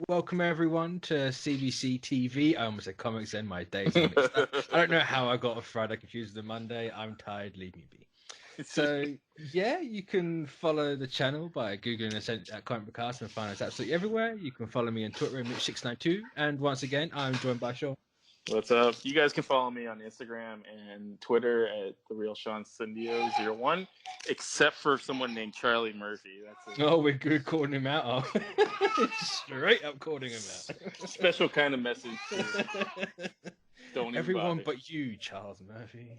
Welcome everyone to CBC TV. I almost said Comics and my days are mixed up. I don't know how I got a Friday confused with a Monday. I'm tired, leave me be. So yeah, you can follow the channel by googling at Comic Cast and find us absolutely everywhere. You can follow me on Twitter at Mitch692, and once again, I'm joined by Sean. What's up? You guys can follow me on Instagram and Twitter at TheRealSeanSindio01, except for someone named Charlie Murphy. That's Oh, we're calling him out. Oh. Straight up calling him out. Special kind of message. Don't even everyone bother. but you, Charles Murphy.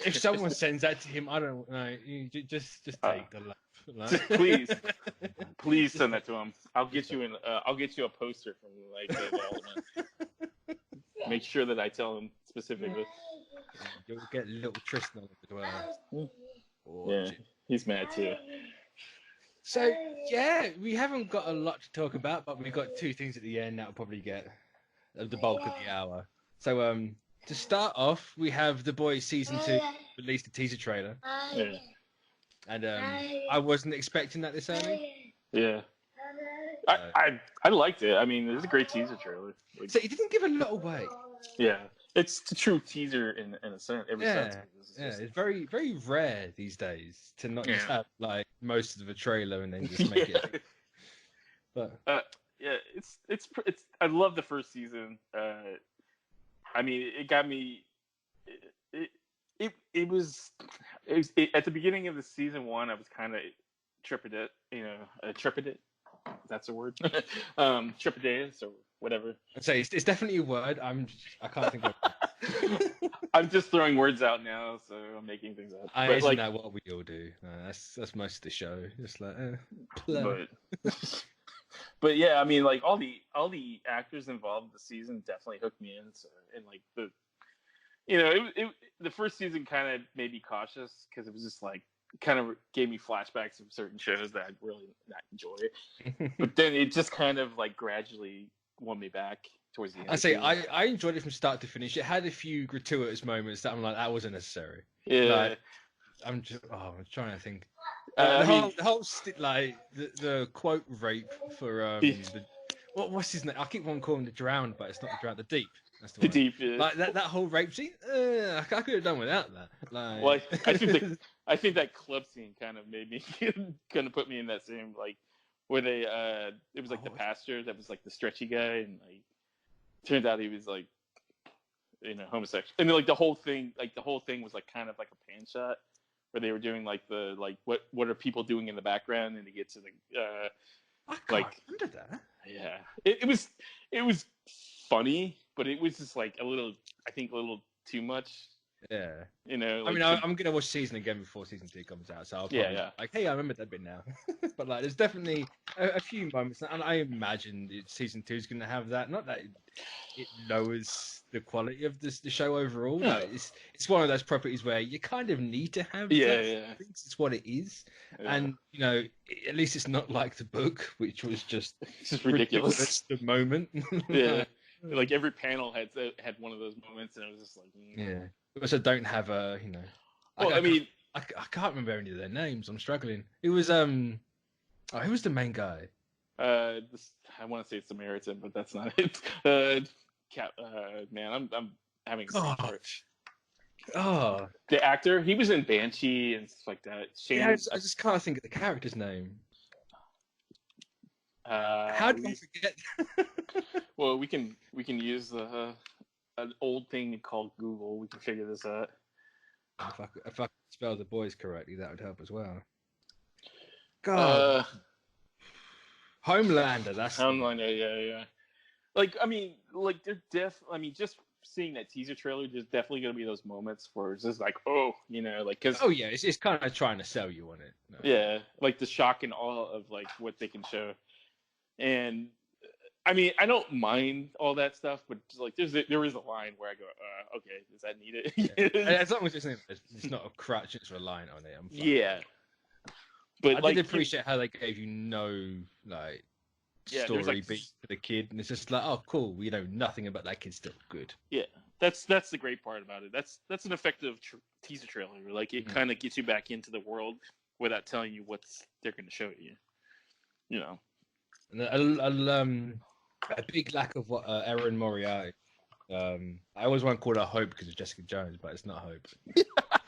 If someone sends that to him, I don't know. You just take the laugh. Please send that to him. I'll get you a poster from the Make sure that I tell him specifically. You'll get little Tristan as well. Yeah, he's mad too. So yeah, we haven't got a lot to talk about, but we've got two things at the end that'll probably get the bulk of the hour. So to start off, we have The Boys Season 2 released a teaser trailer. Yeah. And I wasn't expecting that this early. Yeah. I liked it. I mean, it was a great teaser trailer. So it didn't give a lot away. Yeah. It's the true teaser in a sense. It's very, very rare these days to not just have like most of a trailer and then just make it. But it's I love the first season. I mean, it got me. It was at the beginning of the season 1. I was kind of trepidate. That's a word. Trepidatious or whatever. I'd say it's definitely a word. I can't think of it. I'm just throwing words out now, so I'm making things up. Isn't that what we all do? That's most of the show. Just like but yeah, I mean, like all the actors involved in the season definitely hooked me in. So, and like the first season kind of made me cautious because it was just like kind of gave me flashbacks of certain shows that I'd really not enjoy. But then it just kind of like gradually won me back towards the end. I say I enjoyed it from start to finish. It had a few gratuitous moments that I'm like, that wasn't necessary. Yeah. Like, I'm trying to think. The quote rape for what's his name? I keep on calling the Drowned, but it's not the Drowned. The Deep. That's the one. Deep. Yeah. Like that whole rape scene. I could have done without that. Like... Well, I think that club scene kind of made me kind of put me in that same like where they it was like the pastor that was like the stretchy guy, and like turned out he was like homosexual, and then, like the whole thing was like kind of like a pan shot where they were doing like the what are people doing in the background, and to get to the I can't remember that. Yeah, it was funny, but it was just like a little too much. Yeah. I mean, I'm gonna watch season again before season 2 comes out, so I'll probably like, hey, I remember that bit now. But like, there's definitely a few moments, and I imagine season 2 is gonna have that. Not that it lowers the quality of the show overall. No. But it's one of those properties where you kind of need to have. It's what it is, and at least it's not like the book, which was just ridiculous. The moment. Yeah. Like every panel had one of those moments, and it was just like, yeah. We also don't have a, Well, I can't remember any of their names. I'm struggling. It was who was the main guy? I want to say it's Samaritan, but that's not it. Man, I'm having a brain fart. Oh, the actor, he was in Banshee and stuff like that. I just can't think of the character's name. How do I forget? Well, we can use an old thing called Google. We can figure this out. If I could spell The Boys correctly, that would help as well. God, Homelander. That's Homelander. Yeah. Like, I mean, like just seeing that teaser trailer, there's definitely gonna be those moments where it's just like, because it's kind of trying to sell you on it. No. Yeah, like the shock and awe of like what they can show. And I mean, I don't mind all that stuff, but just, like there is a line where I go, okay, does that need it? Yeah. As long as it's not a crutch, it's reliant on it. I'm fine. Yeah, but I did appreciate how they gave you no like story beat for the kid, and it's just like, oh, cool. We know nothing about that kid. Still good. Yeah, that's the great part about it. That's an effective teaser trailer. Like it kind of gets you back into the world without telling you what they're going to show you. And a big lack of what Erin Moriarty. I always want to call her Hope because of Jessica Jones, but it's not Hope.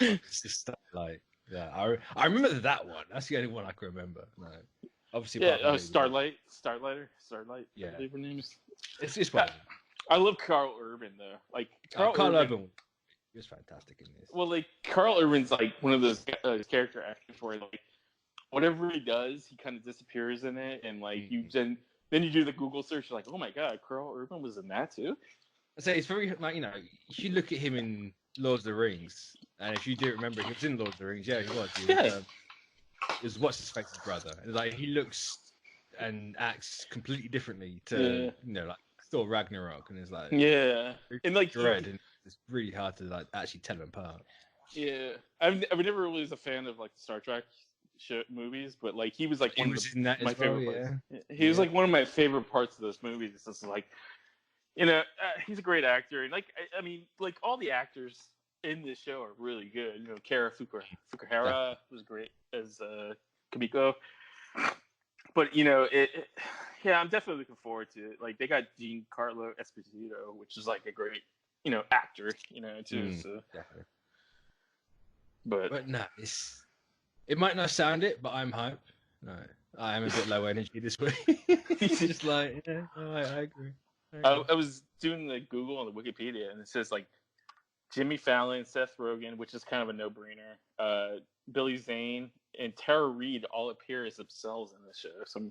It's just stuff like yeah. I remember that one. That's the only one I can remember. No, obviously. Yeah, Starlight. Yeah, I believe her name is. it's fine. I love Carl Urban though. Like Carl Urban was fantastic in this. Well, like Carl Urban's like one of those character actors where like whatever he does, he kind of disappears in it, and like you then you do the Google search, you're like, oh my god, Carl Urban was in that too. I say it's very like if you look at him in Lord of the Rings, and if you do remember, he was in Lord of the Rings. Yeah, he was. It was what's his face's brother. And, like he looks and acts completely differently to like Thor Ragnarok, and it's like and like dread, and it's really hard to like actually tell them apart. Yeah, I've never really was a fan of like the Star Trek movies, but like he was like one of my favorite parts. He was like one of my favorite parts of those movies. It's just like he's a great actor, and like I mean like all the actors in this show are really good. Kara Fukuhara was great as Kamiko, but I'm definitely looking forward to it. Like they got Giancarlo Esposito, which is like a great actor too. So definitely. But no, it might not sound it, but I'm hyped. No, I am a bit low energy this week. It's just like I agree. I was doing the Google on the Wikipedia, and it says like Jimmy Fallon, Seth Rogen, which is kind of a no-brainer. Billy Zane and Tara Reid all appear as themselves in the show,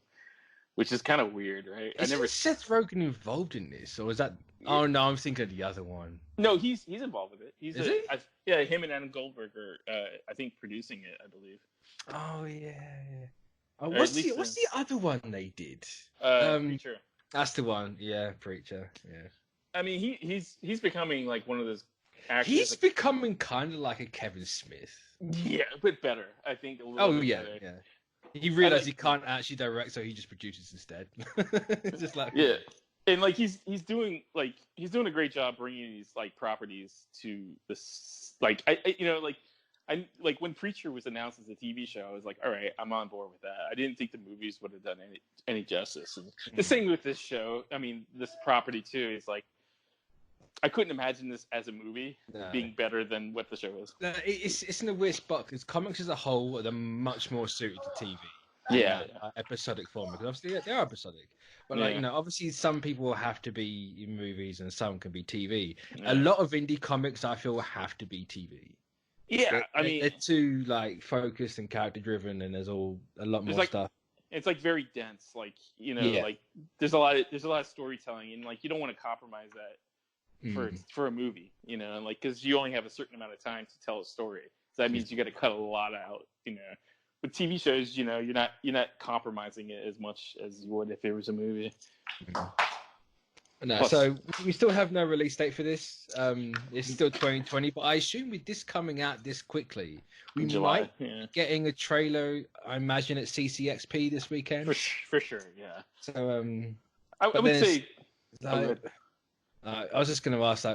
which is kind of weird, right? Is Seth Rogen involved in this, or is that? Yeah. Oh no, I'm thinking of the other one. No, he's involved with it. Is he? Yeah, him and Adam Goldberg are, I think, producing it. I believe. Oh yeah. Oh, what's the other one they did? Preacher. That's the one. Yeah, Preacher. Yeah. I mean, he's becoming like one of those actors. He's becoming kind of like a Kevin Smith. Yeah, but better. I think a little bit better. Yeah. He realized he can't actually direct, so he just produces instead. Just like and like he's doing a great job bringing these like properties to this. Like I like when Preacher was announced as a TV show, I was like, all right, I'm on board with that. I didn't think the movies would have done any justice. And the same with this show. I mean, this property too is like, I couldn't imagine this as a movie being better than what the show is. No, it's in a weird spot because comics as a whole are much more suited to TV. Episodic form, because obviously they are episodic, but obviously some people have to be in movies and some can be TV. A lot of indie comics I feel have to be TV. Yeah, they're too like focused and character driven, and there's a lot more stuff. It's like very dense, like like there's a lot of storytelling, and like you don't want to compromise that for a movie, like because you only have a certain amount of time to tell a story, so that means you got to cut a lot out, With TV shows, you're not compromising it as much as you would if it was a movie. No, so we still have no release date for this. It's still 2020, but I assume with this coming out this quickly, we might be getting a trailer. I imagine at CCXP this weekend. For sure, yeah. So I would say. I was just going to ask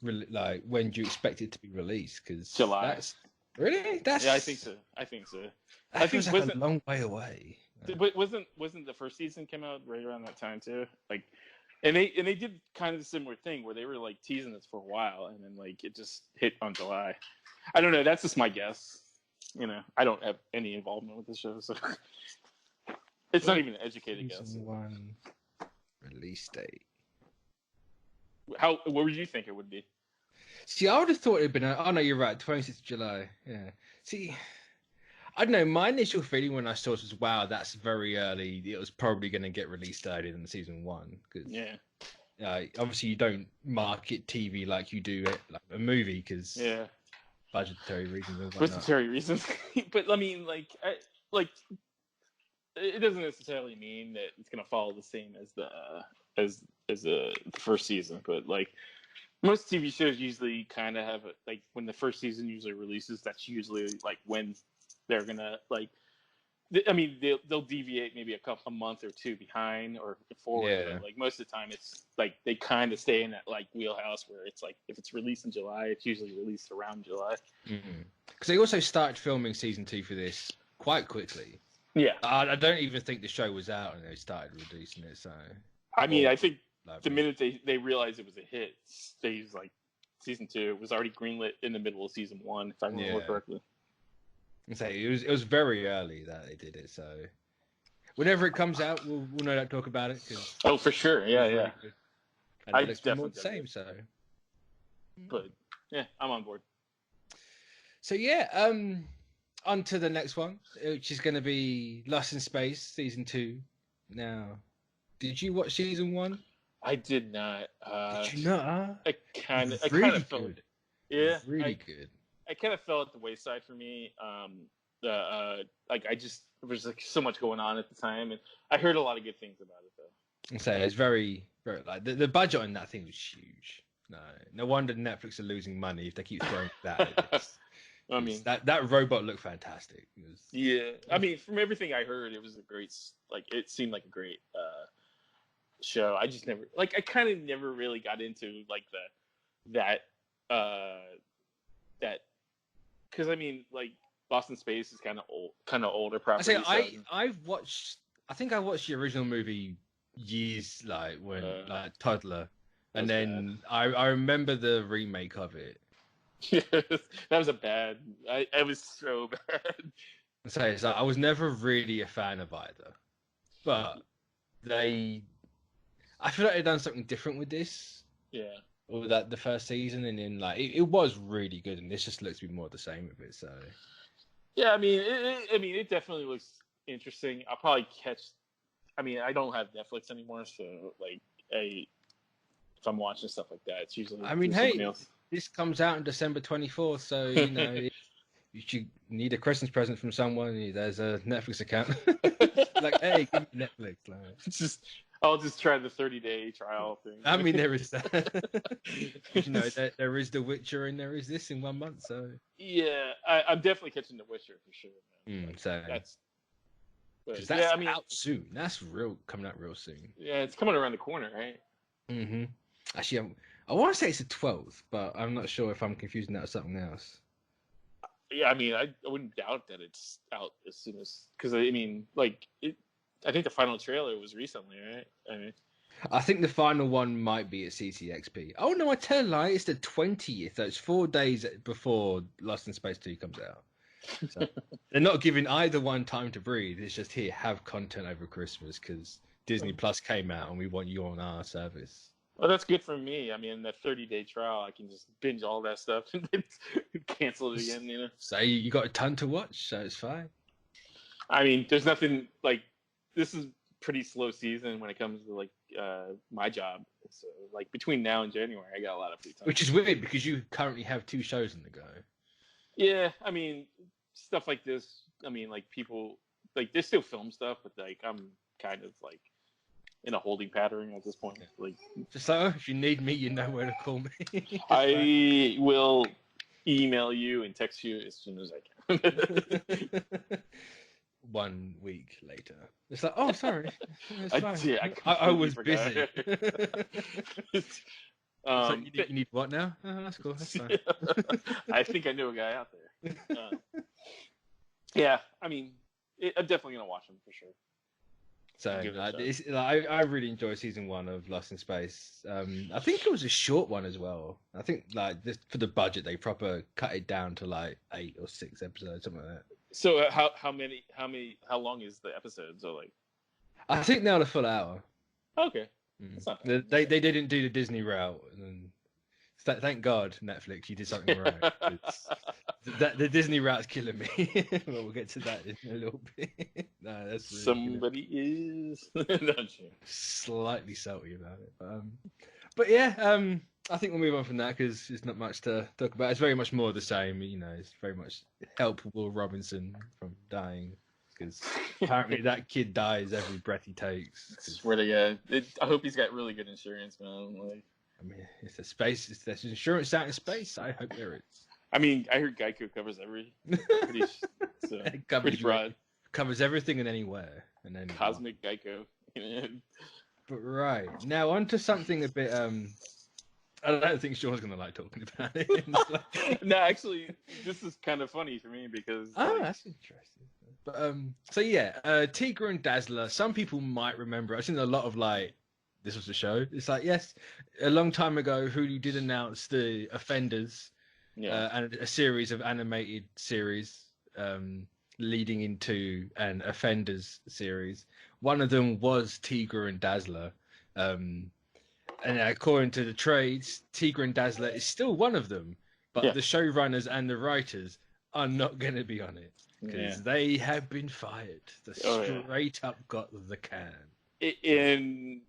when do you expect it to be released? Because July. Really? I think so. I think it was a long way away. Wasn't the first season came out right around that time too? Like, and they did kind of a similar thing where they were like teasing this for a while, and then like it just hit on July. I don't know. That's just my guess. I don't have any involvement with the show, so it's not even an educated guess. One release date. What would you think it would be? See, I would have thought it'd been. Oh no, you're right. 26th of July. Yeah. See, I don't know. My initial feeling when I saw it was, wow, that's very early. It was probably going to get released earlier than season 1. Cause, obviously, you don't market TV like you do like a movie because budgetary reasons. Budgetary reasons, but I mean, it doesn't necessarily mean that it's going to follow the same as the first season, but like. Most TV shows usually kind of have when the first season usually releases, that's usually like when they're gonna they'll deviate maybe a month or two behind or forward. But, like most of the time, it's like they kind of stay in that like wheelhouse where it's like if it's released in July, it's usually released around July. Because they also started filming season 2 for this quite quickly. Yeah. I don't even think the show was out and they started releasing it. So I mean, I think like, the minute they realized it was a hit, they was like season 2 was already greenlit in the middle of season 1, if I remember correctly. So it was very early that they did it. So whenever it comes out, we'll no doubt talk about it. Oh, for sure, yeah. And it looks more the same. So, but yeah, I'm on board. So yeah, on to the next one, which is going to be Lost in Space season 2. Now, did you watch season 1? I did not. Did you not? I kind of felt good. Yeah, really good. I kind of fell at the wayside for me. Like I just there was like so much going on at the time, and I heard a lot of good things about it though. So it's very, very like the budget on that thing was huge. No wonder Netflix are losing money if they keep throwing that. I mean, that robot looked fantastic. Yeah, I mean, from everything I heard, it was a great. Like, it seemed like a great show. I just never, like, I kind of never really got into like that because I mean, like, Lost in Space is kind of older property. I've watched. I think I watched the original movie years like when like toddler, and then I remember the remake of it. Yes, that was a bad. I was so bad. So it's like, I was never really a fan of either, but I feel like they've done something different with this. Yeah. Or that the first season, and then like it was really good, and this just looks to be more the same with it. So. Yeah, I mean, it definitely looks interesting. I'll probably catch. I mean, I don't have Netflix anymore, so like, if I'm watching stuff like that, it's usually. I mean, hey. Else. This comes out on December 24th, so you know if you need a Christmas present from someone, there's a Netflix account. Like, hey, give me Netflix. Like, I'll just try the 30-day trial thing. I mean, there is that. You know, there is The Witcher and there is this in 1 month. So yeah, I'm definitely catching The Witcher for sure. Man. So that's out soon. That's coming out real soon. Yeah, it's coming around the corner, right? Mm-hmm. Actually, I want to say it's the 12th, but I'm not sure if I'm confusing that with something else. Yeah, I mean, I wouldn't doubt that it's out as soon as, because I mean, like I think the final trailer was recently, right? I think the final one might be at CCXP. Oh no, I tell a lie, it's the 20th. That's 4 days before Lost in Space 2 comes out. So they're not giving either one time to breathe. It's just here, have content over Christmas because Disney Plus came out and we want you on our service. Well, that's good for me. I mean, that 30-day trial, I can just binge all that stuff and then cancel it again, you know? So you got a ton to watch, so it's fine. I mean, there's nothing, like, this is pretty slow season when it comes to, like, my job. So, like, between now and January, I got a lot of free time. Which is weird because you currently have 2 shows in the go. Yeah, I mean, stuff like this, I mean, like, people, like, they still film stuff, but, like, I'm kind of, like, in a holding pattern at this point. Like, just so if you need me, you know where to call me. I will email you and text you as soon as I can. 1 week later, it's like, oh, sorry, I was busy. So you need what now? Oh, that's cool. That's fine. I think I know a guy out there. Yeah, I mean, I'm definitely gonna watch him for sure. So I really enjoyed season 1 of Lost in Space. I think it was a short one as well. I think like for the budget they proper cut it down to like 8 or 6 episodes, something like that. So how long is the episode? So like, I think they're a full hour. Okay, that's not bad. They didn't do the Disney route, and thank God Netflix, you did something right. The Disney route's killing me. But we'll get to that in a little bit. No, that's really somebody is not sure. Slightly salty about it, but yeah, I think we'll move on from that because there's not much to talk about. It's very much more the same, you know. It's very much help Will Robinson from dying because apparently that kid dies every breath he takes. Swear to God, I hope he's got really good insurance, man. Like, I mean, there's insurance out in space. I hope there is. I mean, I heard Geico covers pretty broad. Covers everything and anywhere. And then Cosmic Geico. But right. Now on to something a bit I don't think Sean's gonna like talking about it. No, actually, this is kind of funny for me because that's interesting. But so yeah, Tigra and Dazzler. Some people might remember. I've seen a lot of like, this was the show. It's like, yes, a long time ago, Hulu did announce the Offenders, Yeah. and a series of animated series leading into an Offenders series. One of them was Tigra and Dazzler. And according to the trades, Tigra and Dazzler is still one of them, but Yeah. the showrunners and the writers are not going to be on it because Yeah. they have been fired. They straight up got the can. In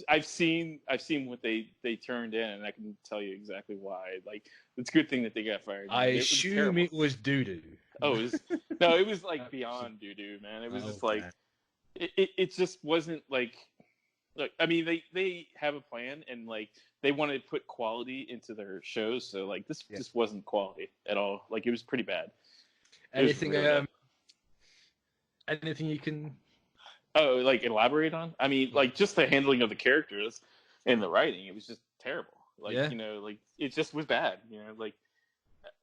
I've seen what they turned in, and I can tell you exactly why. Like, it's a good thing that they got fired. I assume it was doo-doo. Oh, it was like beyond doo-doo, man. It was just like it just wasn't like. Look, I mean, they have a plan, and like they wanted to put quality into their shows, so like this just wasn't quality at all. Like, it was pretty bad. Anything anything you can like elaborate on? I mean, like just the handling of the characters and the writing, it was just terrible. Like, like it just was bad. Like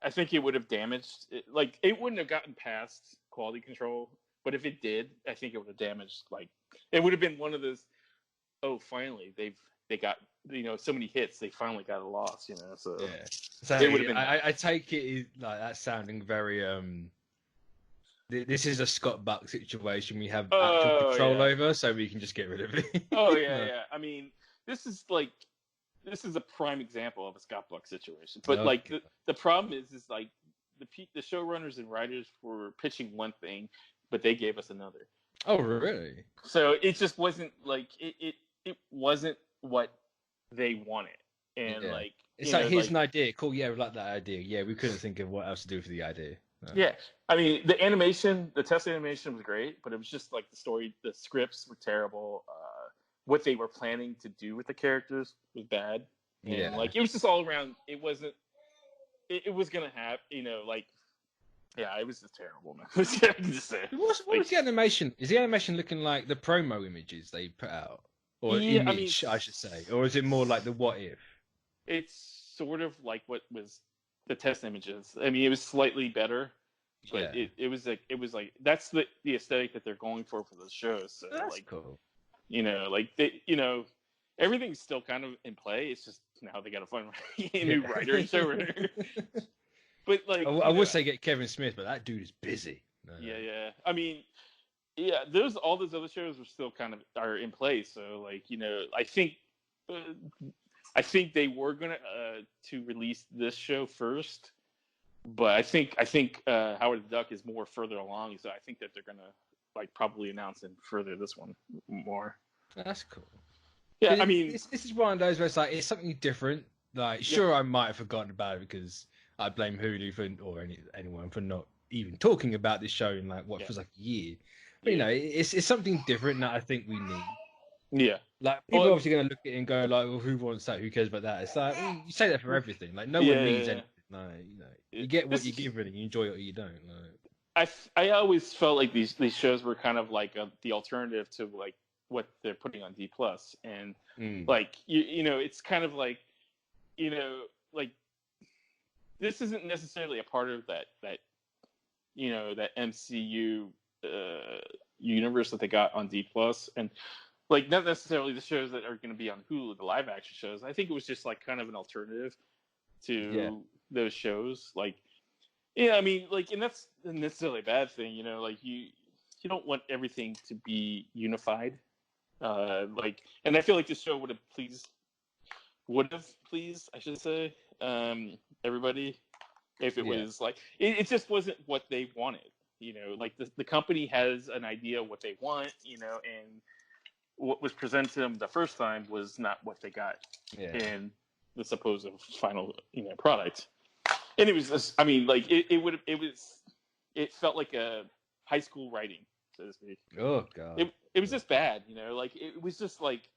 I think it would have damaged it. Like, it wouldn't have gotten past quality control, but if it did, I think it would have damaged. Like, it would have been one of those. Oh, finally, they got so many hits. They finally got a loss. So So it would have been. I take it like that's sounding very This is a Scott Buck situation. We have actual control over, so we can just get rid of it. Oh yeah. I mean, this is a prime example of a Scott Buck situation. But like the problem is like the showrunners and writers were pitching one thing, but they gave us another. Oh really? So it just wasn't like it wasn't what they wanted, and like it's like here's an idea. Cool, yeah, we like that idea. Yeah, we couldn't think of what else to do for the idea. No. Yeah, I mean the test animation was great, but it was just like the scripts were terrible. What they were planning to do with the characters was bad. And like it was just all around. It wasn't. It was gonna have like. Yeah, it was just terrible, man. I can just say. What was the animation? Is the animation looking like the promo images they put out, or image, I should say, or is it more like the what if? It's sort of like what was the test images. I mean, it was slightly better, but it was like that's the aesthetic that they're going for the shows. So that's like cool. Everything's still kind of in play. It's just now they got to find a new writer and showrunner. But like, I would say get Kevin Smith, but that dude is busy. No. Yeah. I mean, all those other shows are still kind of are in place. So like, I think they were gonna to release this show first, but I think Howard the Duck is more further along. So I think that they're gonna like probably announce and further this one more. That's cool. Yeah, I mean, this is one of those where it's like it's something different. Like, sure, I might have forgotten about it because I blame Hulu or anyone for not even talking about this show in like what feels like a year. But it's something different that I think we need. Yeah, like people are obviously going to look at it and go like, well, who wants that? Who cares about that? It's like you say that for everything. Like no one needs anything. Like, you get what you're given and you enjoy it or you don't. Like, I always felt like these shows were kind of like the alternative to like what they're putting on D+, and like it's kind of like like this isn't necessarily a part of that MCU universe that they got on D+, and like not necessarily the shows that are going to be on Hulu, the live action shows. I think it was just like kind of an alternative to those shows. Like, I mean, like, and that's not necessarily a bad thing, like you don't want everything to be unified. Like, and I feel like this show would have pleased, I should say, everybody if it was like it just wasn't what they wanted. Like the company has an idea of what they want, and what was presented to them the first time was not what they got in the supposed final product. And it was just, I mean, like it felt like a high school writing, so to speak. Oh god. It was just bad, like it was just like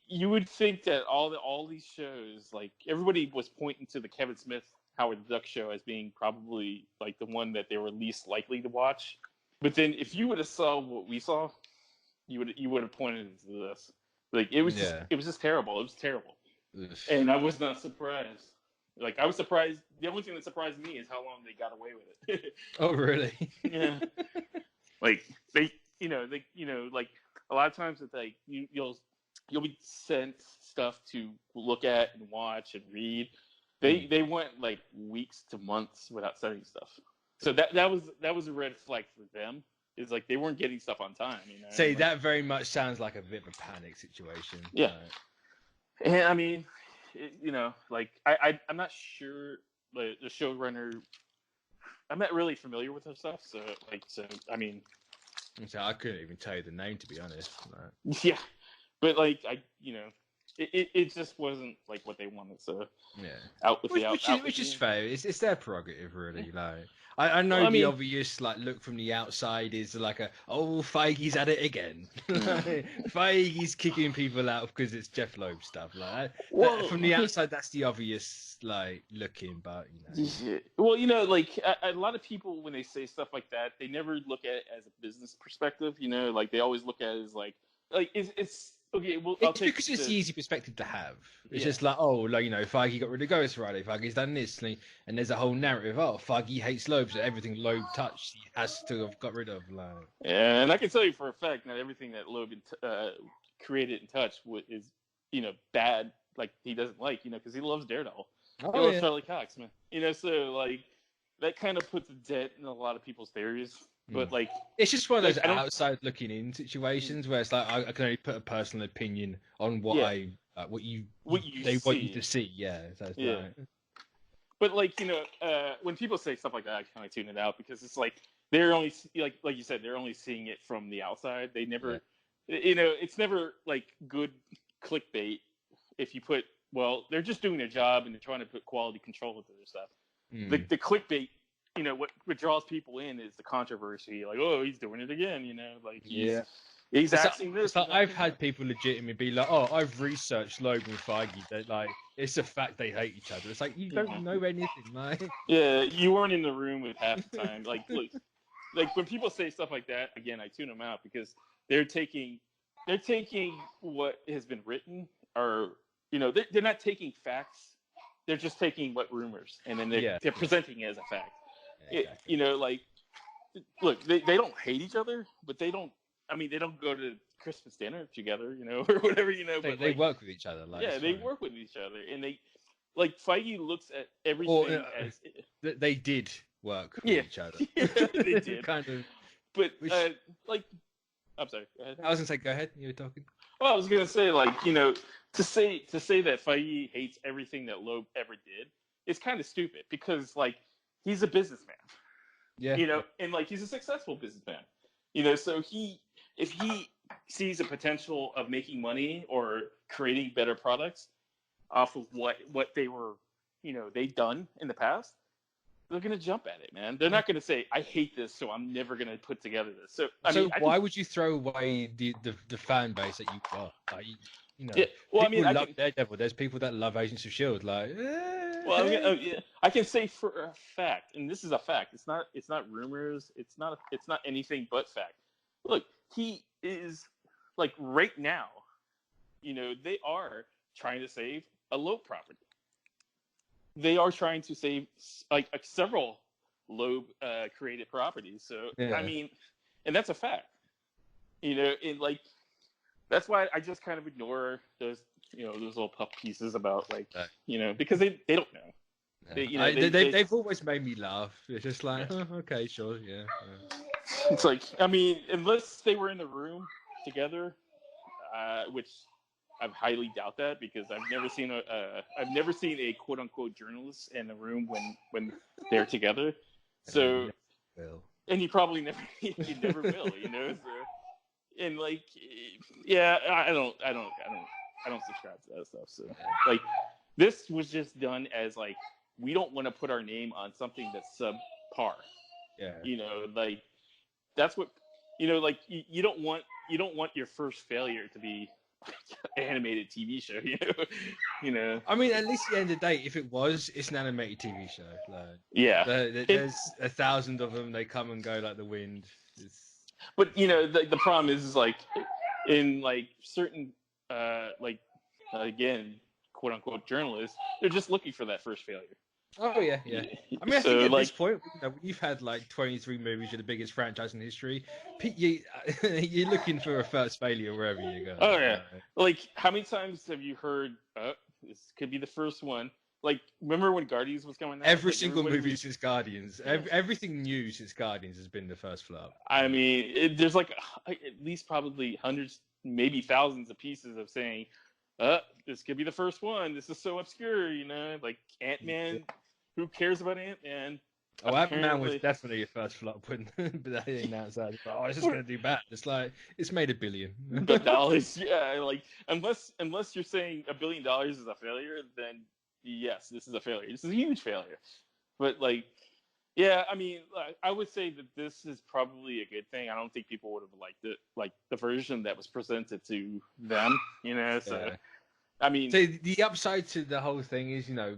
you would think that all these shows, like everybody was pointing to the Kevin Smith Howard the Duck show as being probably like the one that they were least likely to watch. But then if you would have saw what we saw, you would have pointed to this. Like it was just terrible. It was terrible. And I was not surprised. Like, I was surprised. The only thing that surprised me is how long they got away with it. Oh, really? Yeah. Like, they, like, a lot of times it's like, you'll be sent stuff to look at and watch and read. They went like weeks to months without sending stuff. So that was a red flag for them. Is like they weren't getting stuff on time. Say that very much sounds like a bit of a panic situation. Yeah. And I mean, like I'm not sure the showrunner. I'm not really familiar with her stuff, so I mean. So I couldn't even tell you the name, to be honest. Yeah, but like it just wasn't like what they wanted. So out with which is fair. It's their prerogative, really. Like I know the obvious like look from the outside is like Feige's at it again. Feige's kicking people out because it's Jeff Loeb stuff. Like from the outside, that's the obvious like looking, but Yeah. Well, like a lot of people when they say stuff like that, they never look at it as a business perspective. Like they always look at it as like it's. Okay, well, it's because it's the easy perspective to have. It's just like, Feige got rid of Ghost Rider, Feige's done this, and there's a whole narrative. Feige hates Loeb, so everything Loeb touched, he has to have got rid of. Like, yeah, and I can tell you for a fact that everything that Loeb created and touched is, bad. Like he doesn't like, because he loves Daredevil. He loves Charlie Cox, man. So like that kind of puts a dent in a lot of people's theories. But like, it's just one of those outside looking in situations where it's like I can only put a personal opinion on what what you want you to see. Yeah, right. But like when people say stuff like that, I kind of tune it out because it's like they're only like you said, they're only seeing it from the outside. They never, it's never like good clickbait if you put they're just doing their job and they're trying to put quality control into their stuff. The clickbait. What draws people in is the controversy. Like, he's doing it again. Like he's asking this. So I've had people legitimately be like, I've researched Loeb and Feige. That like it's a fact they hate each other. It's like you don't know anything, like. Yeah, you weren't in the room with half the time. Like, look, like when people say stuff like that, again, I tune them out because they're taking what has been written, or they're not taking facts. They're just taking what rumors, and then they're presenting it as a fact. Exactly. Like, look, they don't hate each other, but they don't go to Christmas dinner together, or whatever, but they work with each other. Like, they work with each other, and they, like, Feige looks at everything as they did work with each other. They did kind of, but like, I'm sorry. Go ahead. I was gonna say, go ahead. You were talking. Well, I was gonna say, like, to say that Feige hates everything that Loeb ever did is kind of stupid because, like, he's a businessman. Yeah. And like he's a successful businessman. So if he sees a potential of making money or creating better products off of what they were, they've done in the past, they're gonna jump at it, man. They're not gonna say, I hate this, so I'm never gonna put together this. So why would you throw away the fan base that you've got? Like, people love Daredevil. There's people that love Agents of S.H.I.E.L.D. Like, well, I can say for a fact, and this is a fact. It's not rumors. It's not anything but fact. Look, he is like right now. They are trying to save a Loeb property. They are trying to save like several Loeb created properties. So I mean, and that's a fact. And like. That's why I just kind of ignore those little puff pieces about like, because they don't know. They've always made me laugh. It's just like, okay, sure, yeah. It's like, I mean, unless they were in the room together, which I highly doubt that because I've never seen a quote unquote journalist in the room when they're together. So, and you probably never will, So. And like, I don't subscribe to that stuff. So like, this was just done as like, we don't want to put our name on something that's subpar. Yeah. Like that's what, like you don't want your first failure to be an animated TV show. I mean, at least at the end of the day, if it was, it's an animated TV show. Like, there's 1,000 of them. They come and go like the wind. But the problem is like in like certain like again quote unquote journalists. They're just looking for that first failure. Oh yeah. I mean, I So, think at like, this point, you've had like 23 movies, you're the biggest franchise in history. You're looking for a first failure wherever you go. oh yeah, like how many times have you heard? This could be the first one. Like, remember when Guardians was coming out? Every Like, single movie since Guardians, everything new since Guardians has been the first flop. I mean, there's like at least probably hundreds, maybe thousands of pieces of saying, this could be the first one. This is so obscure, you know, like Ant-Man. Who cares about Ant-Man? Oh, Ant-Man was definitely a first flop when they announced that. It's like, oh, it's just going to do bad. It's like, it's made $1 billion. But dollars, yeah. Like, unless you're saying $1 billion is a failure, then yes, this is a failure. This is a huge failure. But, like, yeah, I mean, I would say that this is probably a good thing. I don't think people would have liked it, like the version that was presented to them, you know? So, yeah. I mean... So the upside to the whole thing is, you know,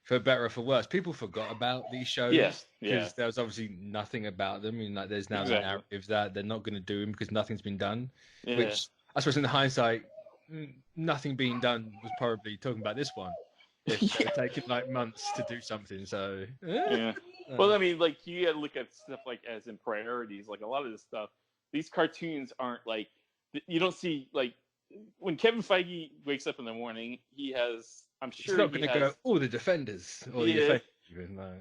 for better or for worse, people forgot about these shows because there was obviously nothing about them. I mean, like, there's now the narrative that they're not going to do them because nothing's been done. Yeah. Which I suppose, in the hindsight, nothing being done was probably talking about this one. It's taken like months to do something. So well, I mean, like, you got to look at stuff like as in priorities. Like, a lot of this stuff, these cartoons aren't like, you don't see, like, when Kevin Feige wakes up in the morning, he has. I'm sure he's not going to go, oh, the Defenders or the Effects.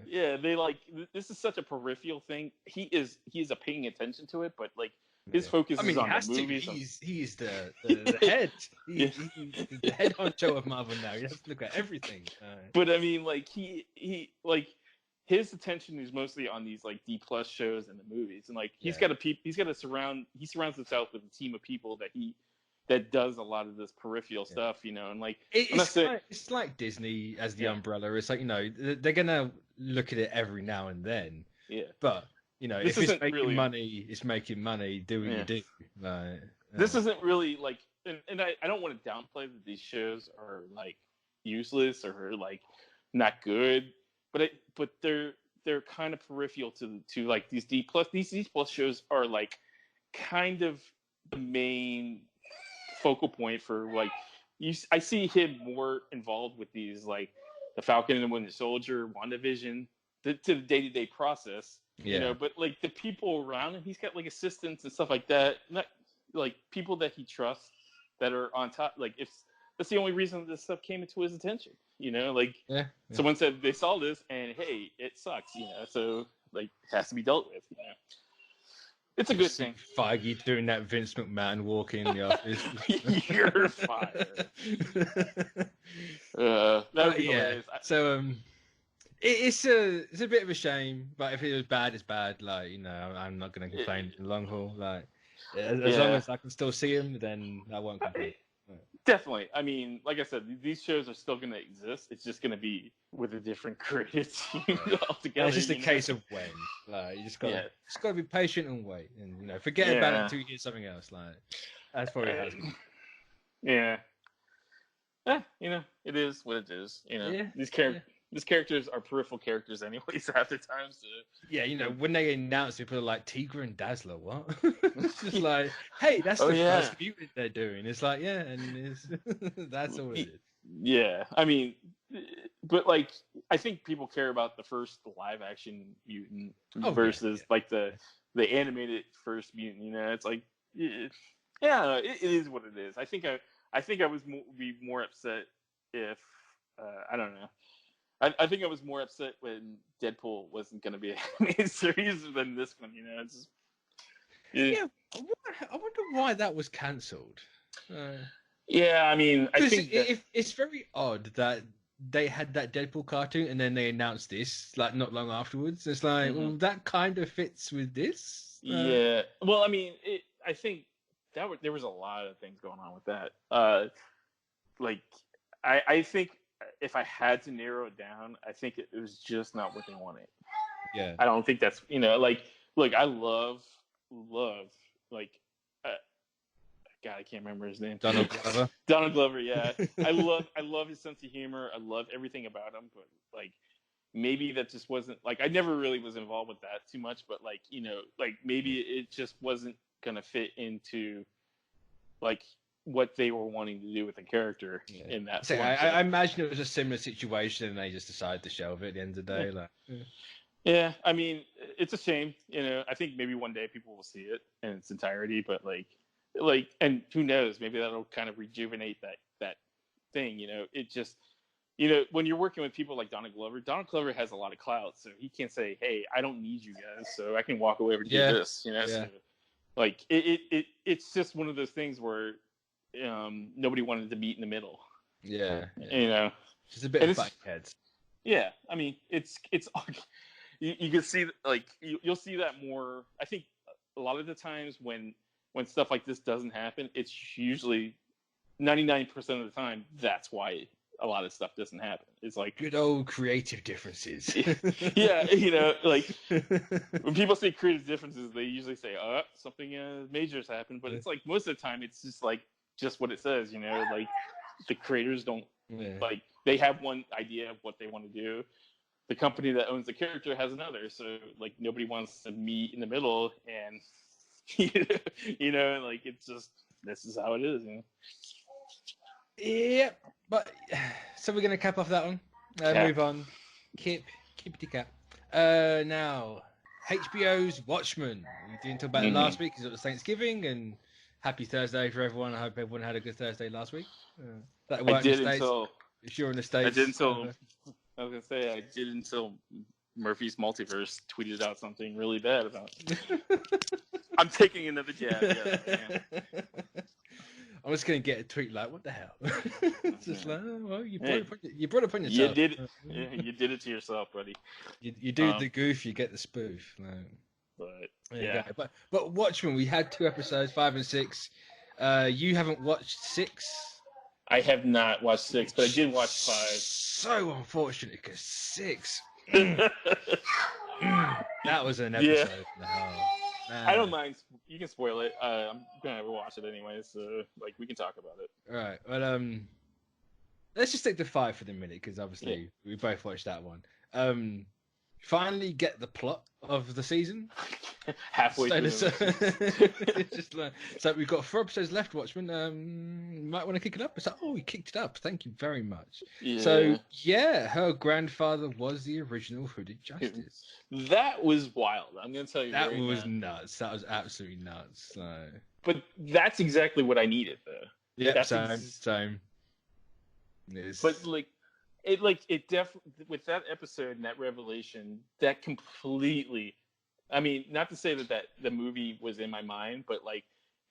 Yeah, they like, this is such a peripheral thing. He is a paying attention to it, but like his focus is on the movies. He's the head. He's the head honcho of Marvel now. He has to look at everything. But I mean, like he like his attention is mostly on these like D+ shows and the movies, and like he surrounds himself with a team of people that does a lot of this peripheral stuff, you know, and like it's like Disney as the umbrella. It's like, you know, they're gonna look at it every now and then. Yeah. But you know, if it's making money, it's making money. Do what you do. Like, this isn't really like, and I don't want to downplay that these shows are like useless or like not good, but they're kind of peripheral to like these D+. These D+ shows are like kind of the main focal point for like I see him more involved with these like the Falcon and the Winter Soldier, WandaVision, to the day-to-day process, you know. But like the people around him, he's got like assistants and stuff like that, not like people that he trusts that are on top. Like, if that's the only reason this stuff came into his attention, you know, like someone said they saw this and hey, it sucks, you know, so like it has to be dealt with, you know. It's a good thing. Feige doing that Vince McMahon walk in the office. You're fired. That would be So it's a bit of a shame, but if it was bad, it's bad. Like, you know, I'm not going to complain in the long haul. Like, as long as I can still see him, then I won't complain. Definitely. I mean, like I said, these shows are still going to exist. It's just going to be with a different creative team altogether. It's just a case of when. Like, you just got to be patient and wait, and, you know, forget about it until you hear something else. Like, that's probably how it's going. Yeah, you know, it is what it is. You know, these characters are peripheral characters, anyways. Half the time. So. Yeah, you know, when they announce people are like Tigra and Dazzler, what? It's just like, hey, that's the first mutant they're doing. It's like, and that's all it is. Yeah, I mean, but like, I think people care about the first live action mutant versus like the animated first mutant. You know, it's like, it is what it is. I think I was be more upset if I don't know. I think I was more upset when Deadpool wasn't going to be a main series than this one. You know, it's just, I wonder why that was cancelled. Yeah, I mean, I think it's very odd that they had that Deadpool cartoon and then they announced this like not long afterwards. It's like, well, that kind of fits with this. Yeah. Well, I mean, I think there was a lot of things going on with that. Like, I think if I had to narrow it down, I think it was just not what they wanted. Yeah. I don't think that's, you know, like, look, I love, like, God, I can't remember his name. Donald Glover. Donald Glover, yeah. I love his sense of humor. I love everything about him, but like, maybe that just wasn't, like, I never really was involved with that too much, but like, you know, like maybe it just wasn't gonna fit into like what they were wanting to do with the character in that. So I imagine it was a similar situation, and they just decided to shelve it at the end of the day. Yeah, I mean, it's a shame. I think maybe one day people will see it in its entirety, but and who knows? Maybe that'll kind of rejuvenate that thing. It just, when you're working with people like Donald Glover has a lot of clout, so he can't say, "Hey, I don't need you guys, so I can walk away and do this." So, it's just one of those things where nobody wanted to meet in the middle. Yeah. Just a bit of butting heads. Yeah, I mean, it's you can see you'll see that more. I think a lot of the times when stuff like this doesn't happen, it's usually 99% of the time that's why a lot of stuff doesn't happen. It's like good old creative differences. Yeah, when people say creative differences, they usually say, something major has happened. But it's like most of the time, it's just what it says. Like the creators don't they have one idea of what they want to do. The company that owns the character has another, so nobody wants to meet in the middle, and it's just this is how it is. Yeah, but so we're gonna cap off that one. Move on. Keep it cap. Now HBO's Watchmen. We didn't talk about it last week because it was Thanksgiving, and happy Thursday for everyone. I hope everyone had a good Thursday last week. That I did until. If you're in the States, I did until. I was gonna say I did until Murphy's Multiverse tweeted out something really bad about. I'm taking another jab. Yeah, I'm just gonna get a tweet like, "What the hell?" It's just like, "Oh, well, you brought it upon yourself." You did. You did it to yourself, buddy. You do the goof, you get the spoof. But but Watchmen, we had 2 episodes, 5 and 6. You haven't watched 6. I have not watched 6, but I did watch 5. So unfortunate because 6. That was an episode. Yeah. I don't mind. You can spoil it. I'm gonna watch it anyway, so we can talk about it. All right. Well, let's just stick to 5 for the minute because obviously we both watched that one. Finally get the plot of the season. Halfway through. So we've got 4 episodes left, Watchmen. Might want to kick it up. It's like, we kicked it up. Thank you very much. Yeah. So her grandfather was the original Hooded Justice. That was wild. I'm gonna tell you. That was nuts. That was absolutely nuts. So. But that's exactly what I needed, though. Yeah, same. But it definitely with that episode and that revelation, that completely. I mean, not to say that the movie was in my mind, but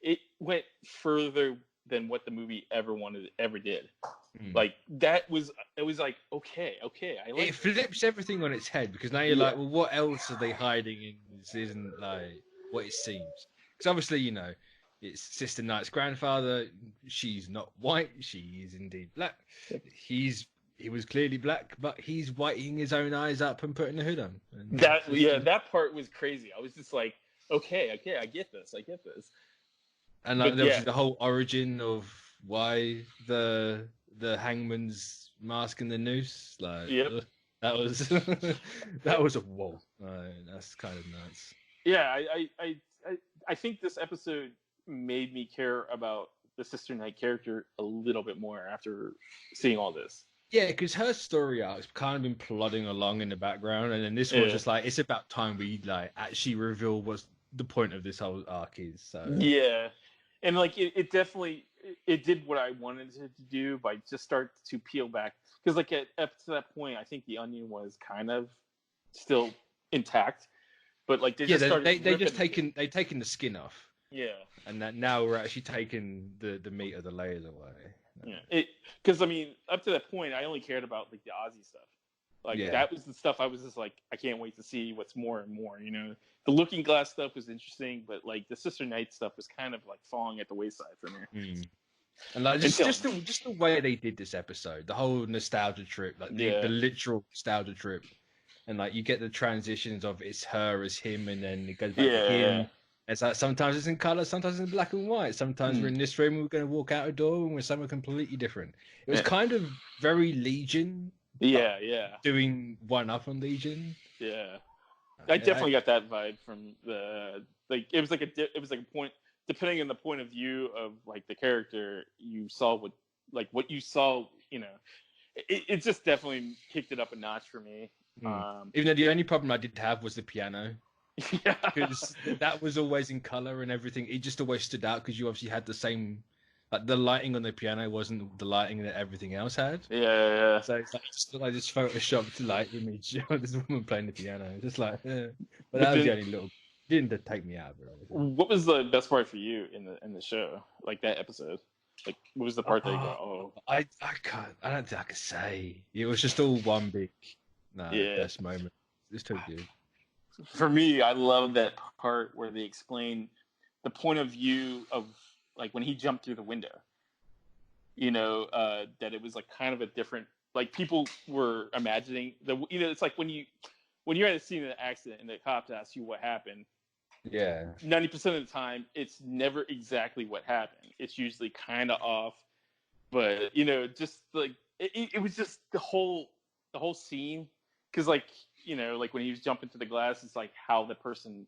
it went further than what the movie ever did. It was okay. I like it flips everything on its head because now you're like, well, what else are they hiding in? This isn't what it seems. Because obviously, it's Sister Knight's grandfather. She's not white. She is indeed black. He was clearly black, but he's whitening his own eyes up and putting the hood on. And that part was crazy. I was just like, okay, I get this. And there was the whole origin of why the hangman's mask and the noose. That was that was a whoa. That's kind of nuts. Yeah, I think this episode made me care about the Sister Knight character a little bit more after seeing all this. Yeah, because her story arc's kind of been plodding along in the background, and then this one's just it's about time we actually reveal what the point of this whole arc is. So yeah, and it definitely did what I wanted it to do by just start to peel back because up to that point, I think the onion was kind of still intact, but they taken the skin off. Yeah, and that now we're actually taking the meat of the layers away. Yeah, because I mean, up to that point, I only cared about the Ozzy stuff. That was the stuff I was just I can't wait to see what's more and more. The Looking Glass stuff was interesting, but the Sister Knight stuff was kind of falling at the wayside for me. And just the way they did this episode, the whole nostalgia trip, the literal nostalgia trip, and you get the transitions of it's her as him, and then it goes back to him. Yeah. It's sometimes it's in color, sometimes it's in black and white. Sometimes we're in this room, we're going to walk out a door, and we're somewhere completely different. It was kind of very Legion. Yeah. Doing one up on Legion. Yeah, I definitely got that vibe from the it was like a point depending on the point of view of like the character, you saw what you saw. You know, it just definitely kicked it up a notch for me. Even though the only problem I did have was the piano. Yeah, because that was always in color and everything. It just always stood out because you obviously had the same, like the lighting on the piano wasn't the lighting that everything else had. yeah. So it's like just like this photoshopped like image of this woman playing the piano. Just like, but that was the only little didn't take me out of it. What was the best part for you in the show, like that episode? Like, what was the part that you go, oh? I don't think I could say. It was just all one big, best moment. It's too good. For me, I love that part where they explain the point of view of like when he jumped through the window. You know, that it was like kind of a different, like people were imagining it's like when you're at a scene of an accident and the cops ask you what happened. Yeah. 90% of the time, it's never exactly what happened. It's usually kind of off, but just like it was just the whole scene, because like like when he was jumping through the glass, it's like how the person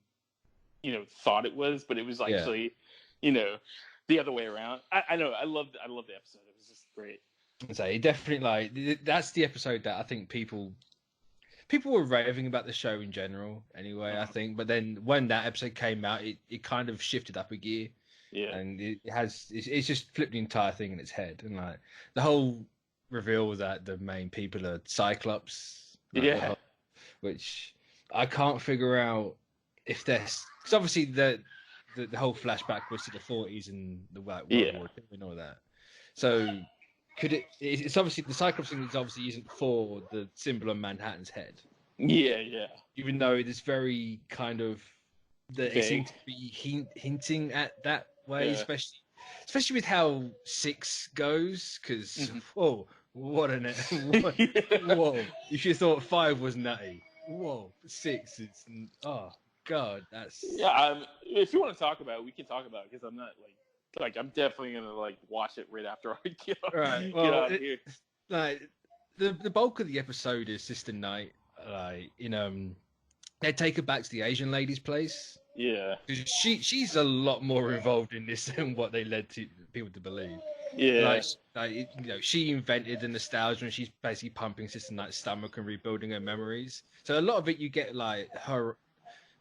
thought it was, but it was actually the other way around. I know, I love the episode. It was just great. So it definitely that's the episode that I think people were raving about the show in general anyway, I think. But then when that episode came out, it kind of shifted up a gear. Yeah. And it's just flipped the entire thing in its head. And like the whole reveal that the main people are Cyclops. Like, which I can't figure out if there's... Because obviously the whole flashback was to the 40s and the World War II and all that. So... It's obviously the Cyclops thing isn't for the symbol on Manhattan's head. Yeah. Even though it is very kind of it seems to be hinting at that way, especially with how 6 goes. Because whoa, what an whoa! If you thought 5 was nutty, whoa, 6 is god, that's if you want to talk about it, we can talk about it, because I'm not like I'm definitely gonna watch it right after I get out of here. Like the bulk of the episode is Sister Night, they take her back to the Asian lady's place. Yeah, because she's a lot more involved in this than what they led to people to believe. Yeah, she invented the nostalgia, and she's basically pumping Sister Night's stomach and rebuilding her memories. So a lot of it you get her.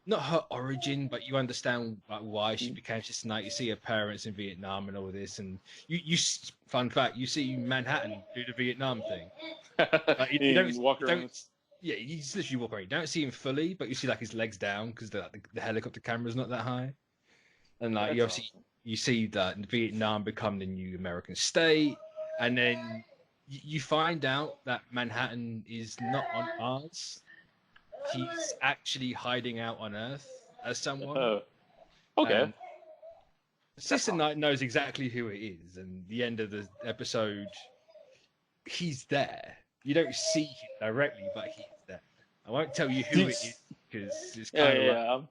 Not her origin, but you understand why she became Sister Night. You see her parents in Vietnam and all this, and you fun fact, you see Manhattan do the Vietnam thing. You don't walk around. Yeah, you just literally walk around. You don't see him fully, but you see his legs down because the helicopter camera's not that high, and you see that Vietnam become the new American state, and then you find out that Manhattan is not on Mars. He's actually hiding out on Earth as someone. Oh, okay. And Sister Night knows exactly who it is, and the end of the episode, he's there. You don't see him directly, but he's there. I won't tell you who it is, because it's kind of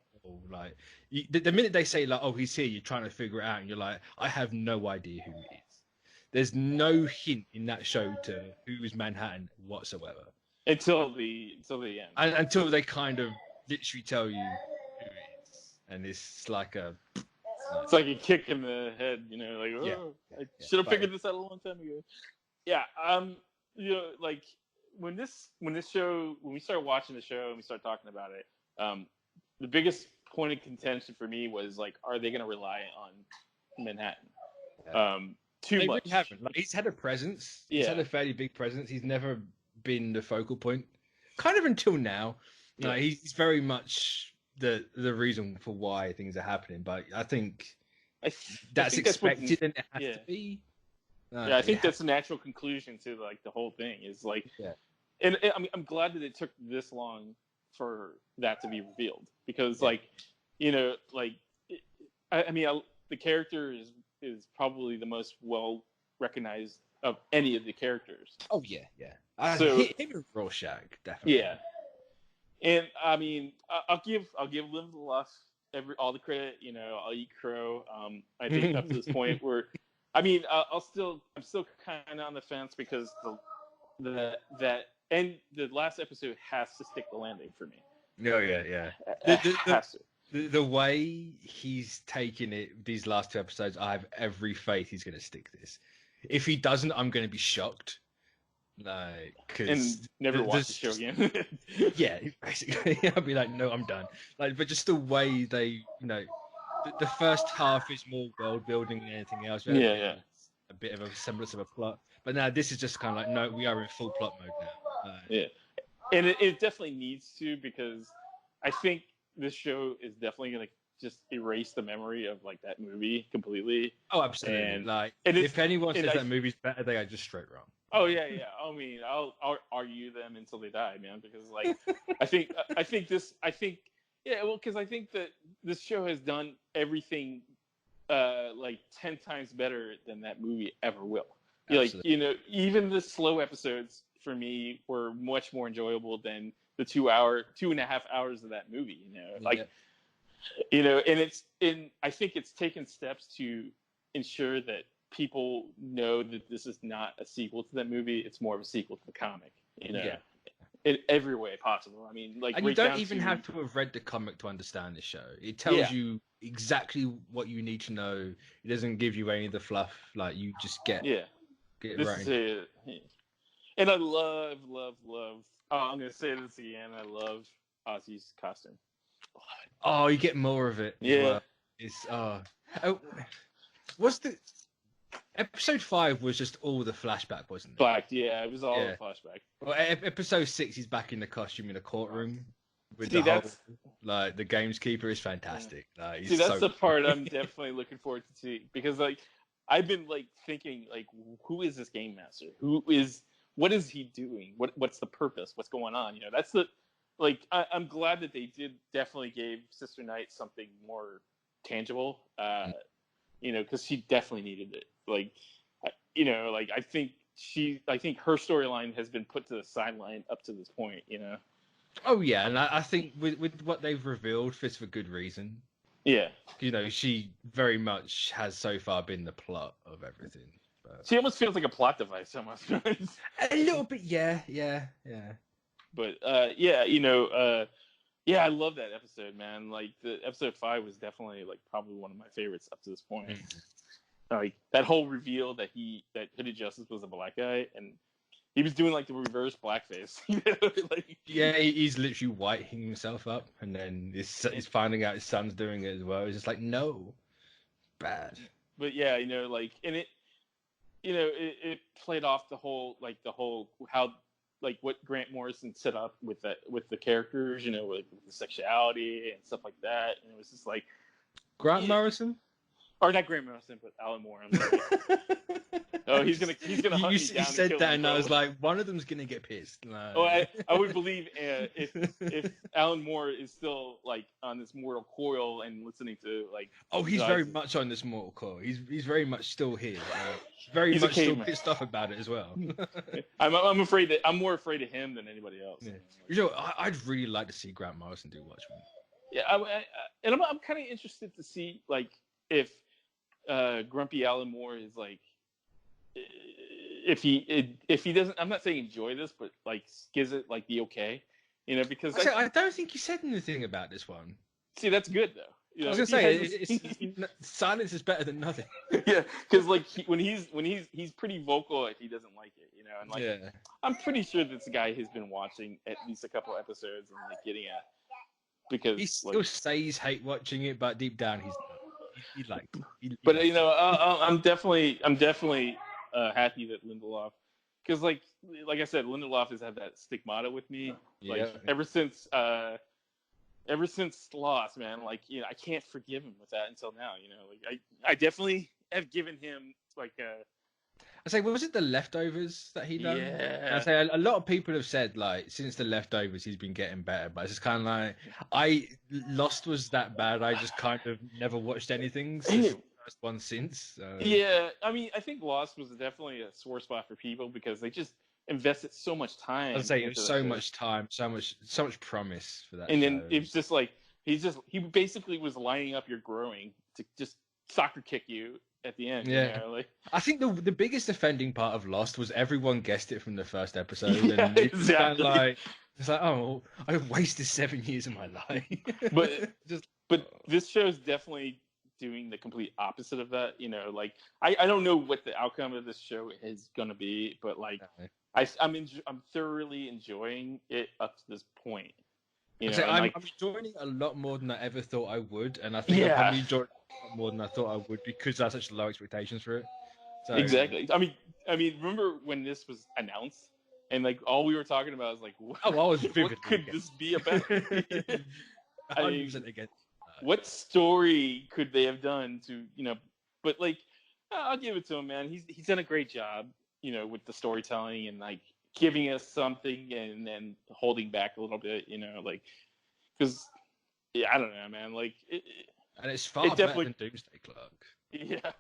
the minute they say he's here, you're trying to figure it out, and you're like, I have no idea who it is. There's no hint in that show to who is Manhattan whatsoever. Until the end. Until they kind of literally tell you who it is. And it's like a... It's like a kick in the head, I should have figured this out a long time ago. Yeah, when we started watching the show and we started talking about it, the biggest point of contention for me was are they going to rely on Manhattan? Too much. Really haven't. He's had a presence. He's had a fairly big presence. He's never been the focal point, kind of until now. He's very much the reason for why things are happening, but I think that's expected and it has to be. I think that's a natural conclusion to the whole thing is and I'm glad that it took this long for that to be revealed, because the character is probably the most well recognized of any of the characters. Oh yeah. So him and Rorschach, definitely. Yeah, and I'll give Liv the Luff all the credit. I'll eat crow. I think up to this point where, I'm still kind of on the fence, because the last episode has to stick the landing for me. Oh yeah. It has to. the way he's taking it these last 2 episodes, I have every faith he's going to stick this. If he doesn't, I'm going to be shocked. Like, and never watch the show again. Yeah, basically, I'll be like, no, I'm done. Like, but just the way they, the first half is more world building than anything else. Yeah. A bit of a semblance of a plot, but now this is just kind of like, no, we are in full plot mode now. Yeah, and it definitely needs to, because I think this show is definitely gonna just erase the memory of like that movie completely. Oh, absolutely. And if anyone says that movie's better, they are just straight wrong. Oh yeah. I mean, I'll argue them until they die, man. Because like, I think because I think that this show has done everything like 10 times better than that movie ever will. Absolutely. Like, even the slow episodes for me were much more enjoyable than the 2.5 hours of that movie. And I think it's taken steps to ensure that people know that this is not a sequel to that movie. It's more of a sequel to the comic, in every way possible. I mean, like, and you don't even have to have read the comic to understand the show. It tells you exactly what you need to know. It doesn't give you any of the fluff. Like, you just get it right. And I love. I'm gonna say this again. I love Ozzy's costume. Oh, you get more of it. Yeah. Well. What's the episode 5 was just all the flashback, wasn't it? Yeah, it was all the flashback. Well, episode 6, he's back in the costume in the courtroom with the gameskeeper is fantastic. That's the part I'm definitely looking forward to see, because like I've been like thinking like, who is this game master? What is he doing? What's the purpose? What's going on? That's the I'm glad that they definitely gave Sister Knight something more tangible. Because she definitely needed it. I think her storyline has been put to the sideline up to this point. Oh yeah, and I think with what they've revealed, it's for good reason. Yeah. She very much has so far been the plot of everything. But... She almost feels like a plot device, almost. A little bit, yeah. But I love that episode, man. Like, the episode 5 was definitely like probably one of my favorites up to this point. Like, that whole reveal that Hooded Justice was a black guy, and he was doing like the reverse blackface. He's literally whitening himself up, and then he's finding out his son's doing it as well. It's just like, no, bad. But and it played off the whole how. Like what Grant Morrison set up with the characters, with the sexuality and stuff like that, and it was just like Morrison, or not Grant Morrison, but Alan Moore. I'm sorry. Oh, he's gonna hunt me down. You said that, and I was like, one of them's gonna get pissed. Like... Oh, I would believe if Alan Moore is still like on this mortal coil and listening to like. Oh, he's very much on this mortal coil. He's very much still here. He's much still pissed off about it as well. I'm more afraid of him than anybody else. Yeah. I'd really like to see Grant Morrison do Watchmen. Yeah, I'm kind of interested to see like if Grumpy Alan Moore is like, if he doesn't, I'm not saying enjoy this, but like gives it like the okay, because I don't think he said anything about this one. See, that's good though. I was gonna say silence is better than nothing. Yeah, because like when he's pretty vocal if he doesn't like it, and like I'm pretty sure this guy has been watching at least a couple episodes and like getting at, because he still says hate watching it, but deep down he's not. But I'm definitely happy that Lindelof, because like I said, Lindelof has had that stigmata with me, ever since Lost, man. Like, I can't forgive him with that until now. Like I definitely have given him like I say, was it The Leftovers that he done? Yeah. I say a lot of people have said like since The Leftovers he's been getting better, but it's just kind of like Lost was that bad. I just kind of never watched anything since the first one since. So. Yeah, I mean, I think Lost was definitely a sore spot for people because they just invested so much time. I'd say it was so much time, so much promise for that. And then it's just like he basically was lining up your growing to just soccer kick you at the end. Yeah, I think the biggest offending part of Lost was everyone guessed it from the first episode. Yeah, and it's exactly. it's like, oh, I wasted 7 years of my life. But But this show is definitely doing the complete opposite of that. You know, like I don't know what the outcome of this show is gonna be, but like I'm thoroughly enjoying it up to this point. You know, I'm enjoying it a lot more than I ever thought I would, and I think I probably enjoyed it a lot more than I thought I would because I had such low expectations for it. So, exactly. I mean, remember when this was announced, and like all we were talking about was like, what could this be about? I mean, what story could they have done to, you know? But like, I'll give it to him, man. He's done a great job, you know, with the storytelling and like giving us something and then holding back a little bit, you know, like because I don't know, man. Like, and it's far better than Doomsday Clock. Yeah,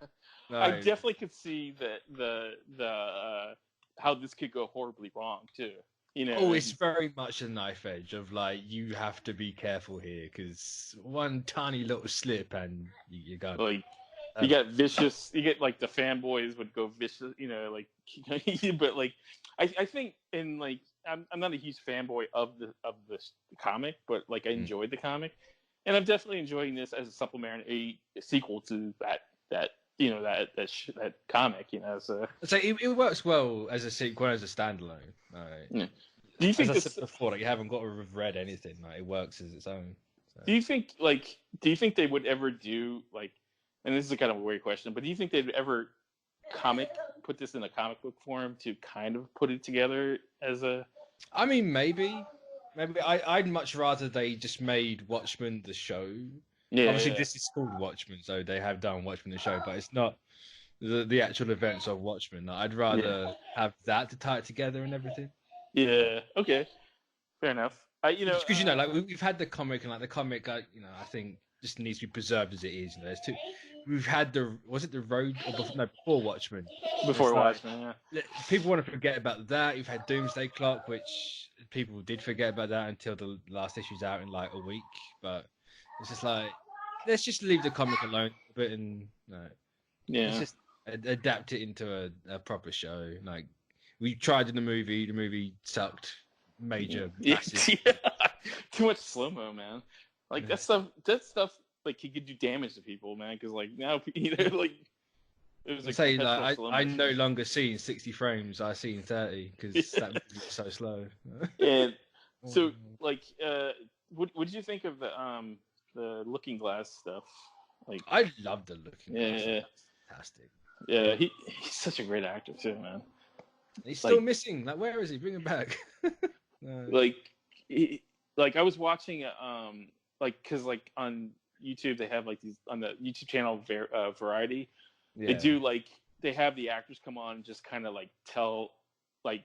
no. I definitely could see the how this could go horribly wrong too. You know, oh, it's very much a knife edge of like you have to be careful here because one tiny little slip and you got like you got vicious. You get like the fanboys would go vicious. You know, like but like I think in like I'm not a huge fanboy of the comic, but like I enjoyed the comic, and I'm definitely enjoying this as a supplementary sequel to that you know that comic, you know. So it works well as a sequel, as a standalone. Right. Yeah. Do you think as I said before, like you haven't got to have read anything. Like it works as its own. So. Do you think they would ever do like? And this is a kind of a weird question, but do you think they'd ever put this in a comic book form to kind of put it together as a? I mean, maybe. I'd much rather they just made Watchmen the show. Yeah, obviously, this is called Watchmen, so they have done Watchmen the show, but it's not the actual events of Watchmen. I'd rather have that to tie it together and everything. Yeah. Okay. Fair enough. Because you know, like we've had the comic, and like the comic, you know, I think just needs to be preserved as it is. You know, there's two. We've had was it the Road or before Watchmen? Before Watchmen, yeah. People want to forget about that. You've had Doomsday Clock, which people did forget about that until the last issue's out in like a week. But it's just like, let's just leave the comic alone a bit and let's just adapt it into a proper show. Like we tried in the movie sucked. Major, massive. Too much slow mo, man. Like that stuff like could do damage to people, man. Because like now, you know, like it was like I no longer see in 60 frames. I see in 30 because that movie is so slow. And so, like, what did you think of the Looking Glass stuff? Like, I love the Looking Glass. Yeah, fantastic. Yeah, he's such a great actor too, man. He's still missing. Like, where is he? Bring him back. Like I was watching because like on YouTube they have like these on the YouTube channel Variety. Yeah. They do like they have the actors come on and just kind of like tell like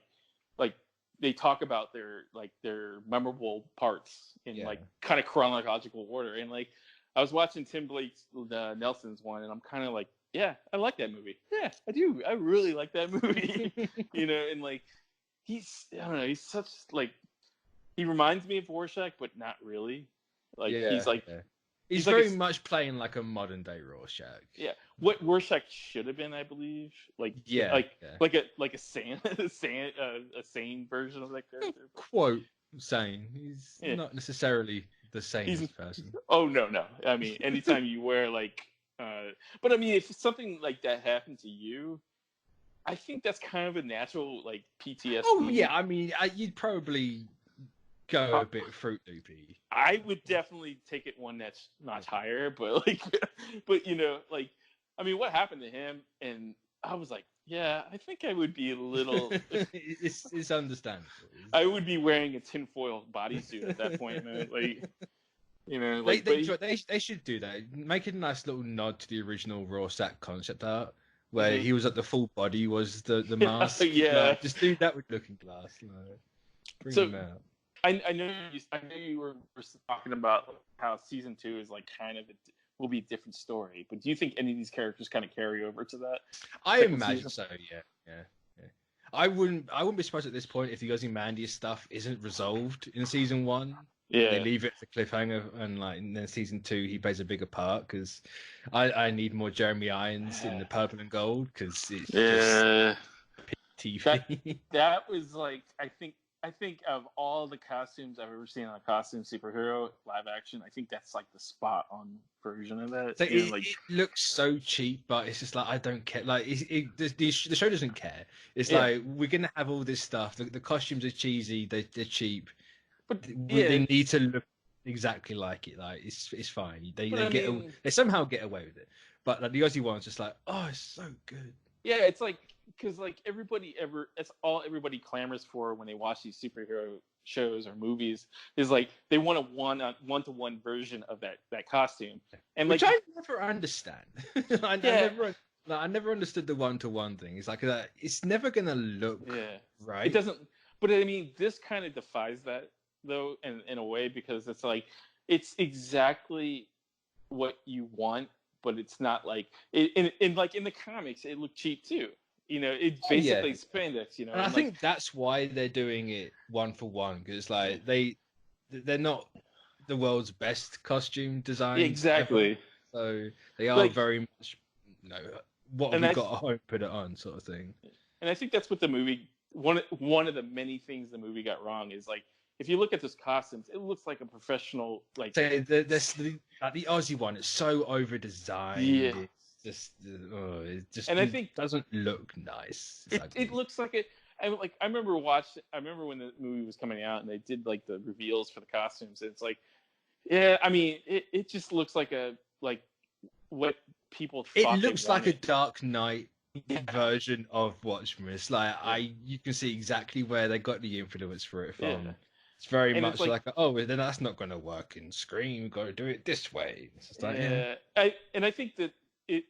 they talk about their memorable parts in like kind of chronological order. And like I was watching Tim Blake's Nelson's one, and I'm kind of like, yeah, I like that movie. Yeah, I do. I really like that movie. You know, and like I don't know, he's such like he reminds me of Rorschach, but not really. Like he's very much playing like a modern day Rorschach. Yeah, what Rorschach should have been, I believe. Like a sane version of that character. Quote sane. He's not necessarily the sanest person. Oh no. I mean, anytime you wear like, but I mean, if something like that happened to you, I think that's kind of a natural like PTSD. Oh yeah, I mean, you'd probably go a bit Fruit Loopy. I would definitely take it one notch higher, but you know, like, I mean, what happened to him? And I was like, yeah, I think I would be a little. It's understandable. I would be wearing a tinfoil bodysuit at that point, man. Like, you know, like they should do that. Make it a nice little nod to the original Rorschach concept art, where he was at the full body was the mask. Yeah, like, just do that with Looking Glass. Like, bring them out. I know you were talking about how season 2 is like kind of will be a different story, but do you think any of these characters kind of carry over to that? I imagine so. Yeah. I wouldn't be surprised at this point if the Ozymandias stuff isn't resolved in season 1. Yeah, they leave it as a cliffhanger, and like in then season 2 he plays a bigger part because I need more Jeremy Irons in the purple and gold because it's just TV. That was like I I think of all the costumes I've ever seen on a costume superhero live action, I think that's like the spot on version of that. So You know, like it looks so cheap, but it's just like I don't care. Like the show doesn't care. It's yeah, like we're gonna have all this stuff. The costumes are cheesy. They're cheap. but They need to look exactly like it. Like it's fine. They somehow get away with it. But like, the Aussie one's just like, oh, it's so good. yeah, it's like because like that's all everybody clamors for when they watch these superhero shows or movies is like they want a one-to-one version of that costume, and which like I never understand. I never understood the one-to-one thing. It's like it's never gonna look right. It doesn't. But I mean, this kind of defies that though, in a way, because it's like it's exactly what you want, but it's not like in like in the comics it looked cheap too. You know, it's basically spandex. You know, and I think that's why they're doing it one for one, because like they're not the world's best costume design. Exactly. Ever. So they are very much, what have we got at home, put it on, sort of thing. And I think that's what the movie one of the many things the movie got wrong is like if you look at those costumes, it looks like a professional like. So the Aussie one, it's so over designed. Yeah. It just and I think doesn't look nice. It looks like it. I remember when the movie was coming out and they did like the reveals for the costumes. It's like, yeah, I mean, it just looks like what people thought. It looks like a Dark Knight version of Watchmen. It's like you can see exactly where they got the influence for it from. Yeah. It's very much like then that's not going to work in Scream. We've got to do it this way. It's just like, I think that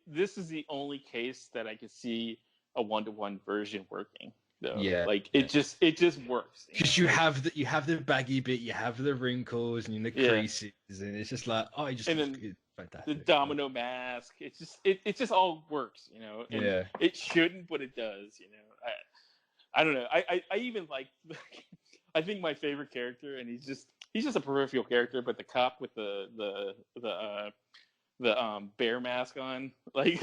this is the only case that I could see a one-to-one version working. Though. Yeah, like it just works because you have the baggy bit, you have the wrinkles and the creases, and it's just like it's fantastic. The domino mask, it just all works, you know. And it shouldn't, but it does, you know. I don't know. I even like. I think my favorite character, and he's just a peripheral character, but the cop with the bear mask on, like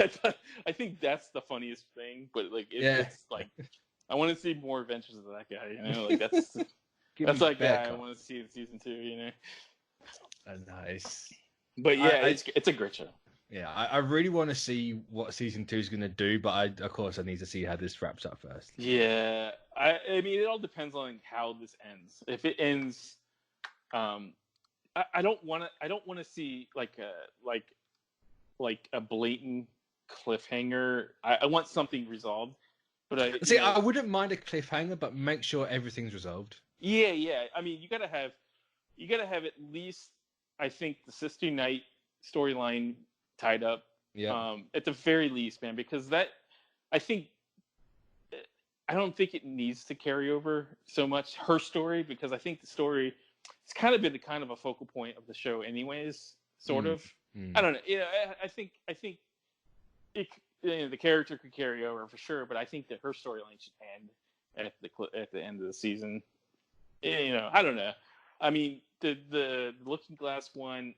I think that's the funniest thing. But like it's like I want to see more adventures of that guy. You know, like that's like I want to see in season 2. You know, nice. But yeah, it's a great show. Yeah, I really want to see what season 2 is going to do, but of course I need to see how this wraps up first. Yeah, I mean it all depends on how this ends. If it ends, I don't want to see like a blatant cliffhanger. I want something resolved. But I wouldn't mind a cliffhanger, but make sure everything's resolved. Yeah. I mean, you gotta have at least, I think, the Sister Knight storyline tied up. Yeah. At the very least, man, because I don't think it needs to carry over so much her story, because I think the story it's kind of been a focal point of the show, anyways. Sort of. I don't know. I think it. The character could carry over for sure, but I think that her storyline should end at the end of the season. I don't know. I mean, the Looking Glass one,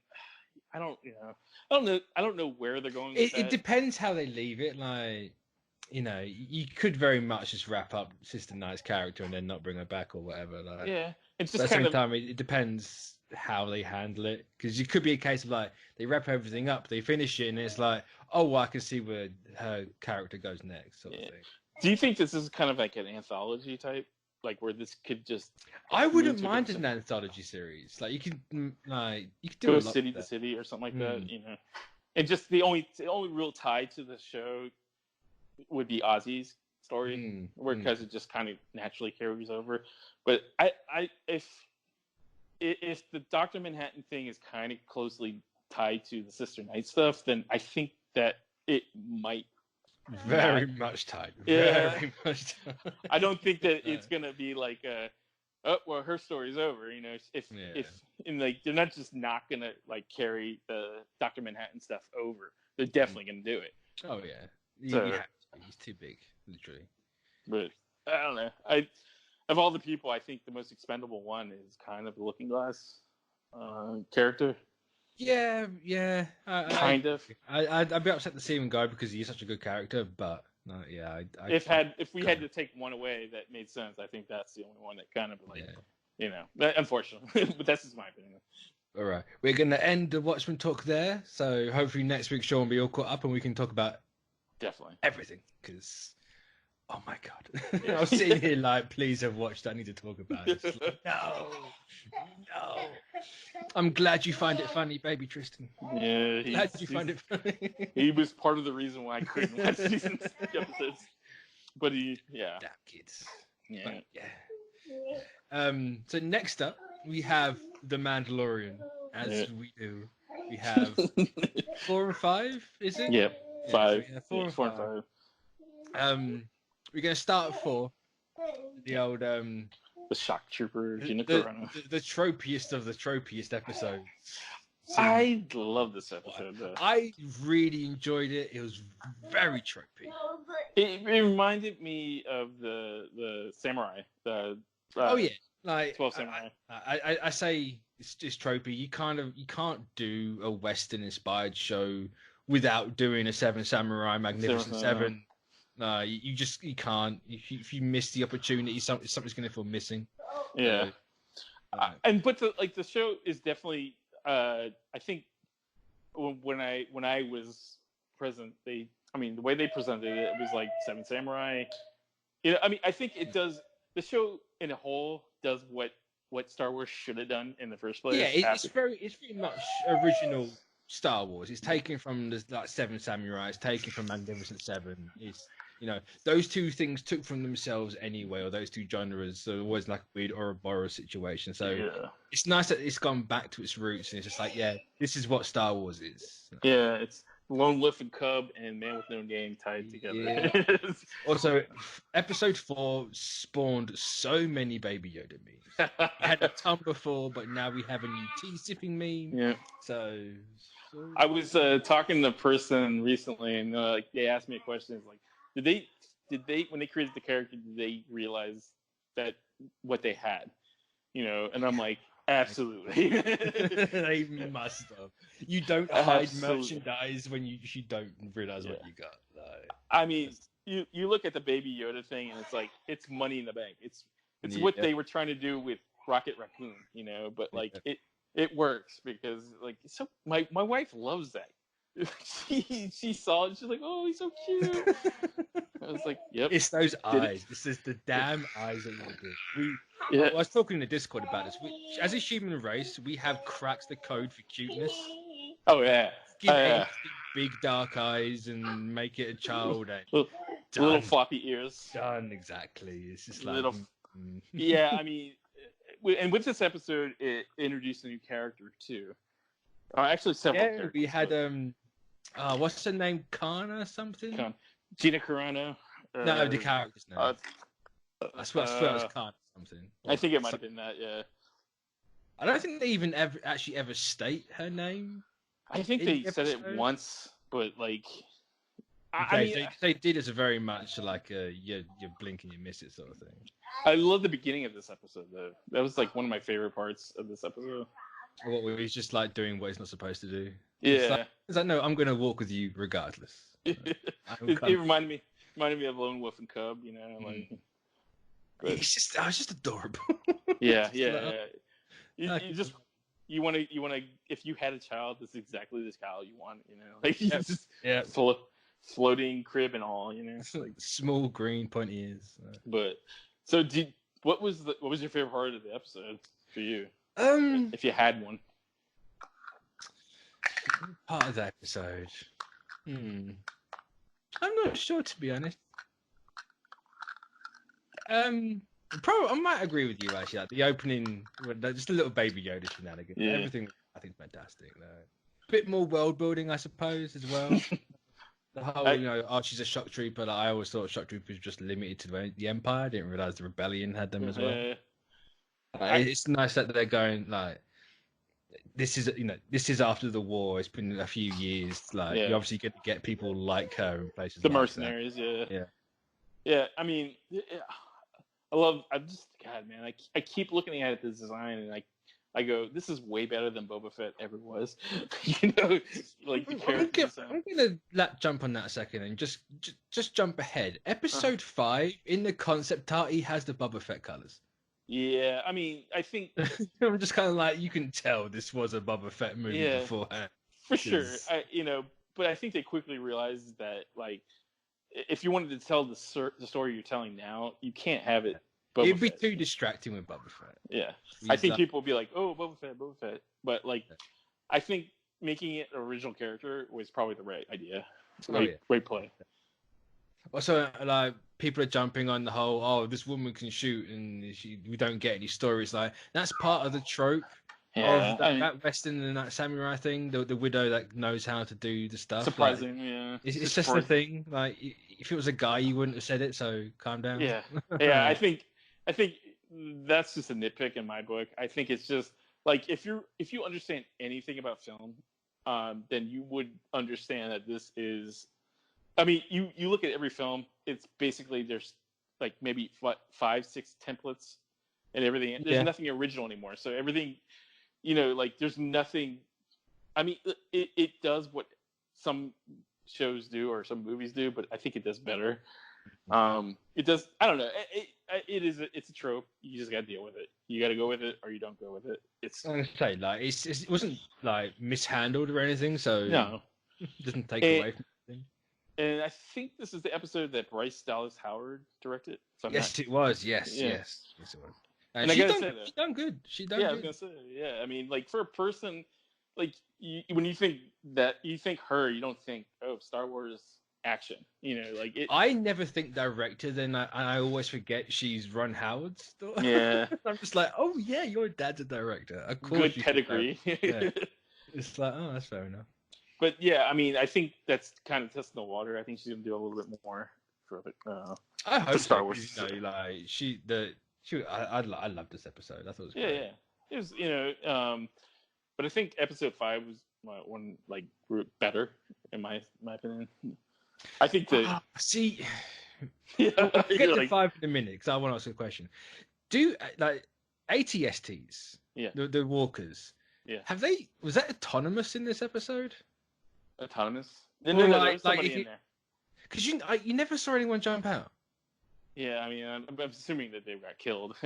I don't know where they're going with that. It depends how they leave it. Like, you could very much just wrap up Sister Knight's character and then not bring her back or whatever. Like, yeah, it's just at the same time, it depends how they handle it, because it could be a case of like they wrap everything up, they finish it, and it's like, I can see where her character goes next, sort of thing. Do you think this is kind of like an anthology type, like where this could just? I wouldn't mind an anthology series. Like you could do go city to city or something like that, And just the only real tie to the show would be Ozzy's story, because it just kind of naturally carries over. But if the Dr. Manhattan thing is kind of closely tied to the Sister Knight stuff, then I think that it might very much tied. Very much tied. I don't think that it's gonna be like her story's over. If they're not just not gonna like carry the Dr. Manhattan stuff over. They're definitely gonna do it. Oh yeah, he's too big, literally. But I don't know. Of all the people, I think the most expendable one is kind of the Looking Glass character. Yeah. Kind of. I'd be upset to see him go because he's such a good character, but No, yeah. If we had to take one away that made sense, I think that's the only one that kind of unfortunately, but that's just my opinion. All right, we're gonna end the Watchmen talk there. So hopefully next week Sean will be all caught up and we can talk about definitely everything. Because oh my god, I was sitting here like, please have watched. I need to talk about it. Like, no. I'm glad you find it funny, baby Tristan. Yeah, glad you find it funny. He was part of the reason why I couldn't watch these episodes. But damn kids. Yeah. But, yeah. So next up we have the Mandalorian, as we do. We have 4 and 5, is it? Yep. Yeah, 5. So 4 and 5. We're gonna start at 4. The old the shock trooper, the tropiest of the tropiest episodes. So, I love this episode though. I really enjoyed it. It was very tropey. It reminded me of the samurai. Like 12 Samurai. I say it's just tropey. You can't do a Western inspired show without doing a Seven Samurai, Magnificent Seven. No, you can't. If you miss the opportunity, something's going to feel missing. Yeah. But the show is definitely. I think when I was present, the way they presented it, it was like Seven Samurai. I think it does. The show in a whole does what Star Wars should have done in the first place. Yeah, it's very much original Star Wars. It's taken from the Seven Samurai. It's taken from Magnificent Seven. It's those two things took from themselves anyway, or those two genres. So always like a weird Ouroboros situation. So it's nice that it's gone back to its roots, and it's just like, this is what Star Wars is. Yeah, it's Lone Wolf and Cub and Man with No Name tied together. Yeah. Also, episode 4 spawned so many Baby Yoda memes. We had a ton before, but now we have a new tea sipping meme. Yeah. So I was talking to a person recently, and they asked me a question. It's like, did they when they created the character, did they realize that what they had? And I'm like, absolutely. They must have. You don't hide merchandise when you don't realize what you got. You look at the Baby Yoda thing, and it's like, it's money in the bank. It's what they were trying to do with Rocket Raccoon, but like it works because like my wife loves that. She saw it. She's like, "Oh, he's so cute." I was like, "Yep." It's those eyes. This is the damn eyes that you do. I was talking in the Discord about this. As a human race, we have cracked the code for cuteness. Oh yeah. Give big dark eyes and make it a child. And little floppy ears. Done exactly. It's just like little. Yeah, and with this episode, it introduced a new character too. Actually, several characters. We had what's her name? Kana or something? Gina Carano. No, the character's name. I swear it was Kana something. I think it might have been that, yeah. I don't think they even ever state her name. I think they said it once, but like... they did as a very much like you blink and you miss it sort of thing. I love the beginning of this episode, though. That was like one of my favorite parts of this episode. What, where he's just like doing what he's not supposed to do. Yeah. It's like, no, I'm going to walk with you regardless. It reminded me of Lone Wolf and Cub, like. It's just adorable. Yeah. You want to if you had a child, this is exactly the child you want, like just floating crib and all, like small green pointy ears. But so what was your favorite part of the episode for you? If you had one. Part of the episode. I'm not sure, to be honest. Probably I might agree with you actually. Like the opening, just a little Baby Yoda shenanigans. Yeah. Everything I think is fantastic. A bit more world building, I suppose, as well. The whole, she's a shock trooper. Like, I always thought shock troopers were just limited to the Empire. I didn't realize the Rebellion had them as well. It's nice that they're going like, this is after the war. It's been a few years. Like, you're obviously going to get people like her in places. The like mercenaries, that. Yeah. I'm just God, man. I keep looking at the design, and I go, this is way better than Boba Fett ever was. You know, like the characters. I'm gonna jump on that a second and just jump ahead. Episode 5 in the concept art, he has the Boba Fett colors. Yeah, I mean, I think I'm just kind of like, you can tell this was a Boba Fett movie beforehand. For sure, but I think they quickly realized that, like, if you wanted to tell the story you're telling now, you can't have it. It'd be too distracting with Boba Fett. Yeah, I think people would be like, "Oh, Boba Fett," but like, I think making it an original character was probably the right idea. Right play. Also, like, people are jumping on the whole, "Oh, this woman can shoot," and we don't get any stories. Like, that's part of the trope of that Western and that samurai thing. The widow that knows how to do the stuff. Surprising, like, it's just a thing. Like, if it was a guy, you wouldn't have said it. So calm down. Yeah, I think that's just a nitpick in my book. I think it's just like, if you understand anything about film, then you would understand that this is. I mean, you look at every film. It's basically, there's like maybe 5, 6 templates and everything. There's nothing original anymore. So everything, like, there's nothing. I mean, it does what some shows do or some movies do, but I think it does better. It does. I don't know. It's a trope. You just got to deal with it. You got to go with it, or you don't go with it. I'm gonna say, like, it wasn't like mishandled or anything, so no, it doesn't take away from anything. And I think this is the episode that Bryce Dallas Howard directed. It was. Yes, it was. And she done good. She done good. I was gonna say. Yeah, I mean, like, for a person, like, when you think her, you don't think, oh, Star Wars action. Like it. I never think director. Then I always forget she's Ron Howard's daughter. Yeah. I'm just like, oh yeah, your dad's a director. Of course. Good pedigree. Yeah. It's like, oh, that's fair enough. But yeah, I mean, I think that's kind of testing the water. I think she's gonna do a little bit more for the. I hope Star Wars. I love this episode. I thought it was great. Yeah. It was, but I think episode 5 was one, like, better in my opinion. I think the we'll get to 5 in a minute, because I want to ask a question. Do, like, ATSTs, the walkers, was that autonomous in this episode? Autonomous? No, there was somebody in there. Because you never saw anyone jump out. Yeah, I mean, I'm assuming that they got killed.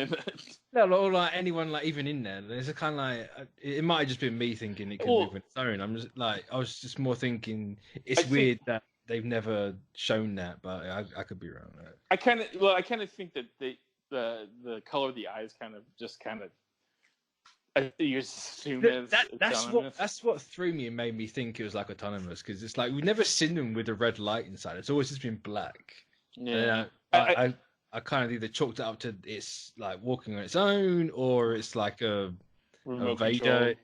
No, or like anyone, like, even in there. There's a kind of like, it might have just been me thinking it could move on its own. I was just more thinking it's weird that they've never shown that, but I could be wrong. I kind of think that the color of the eyes you assume that's what threw me and made me think it was like autonomous, because it's like, we've never seen them with a red light inside. It's always just been black. Yeah. I kind of either chalked it up to it's like walking on its own, or it's like a Vader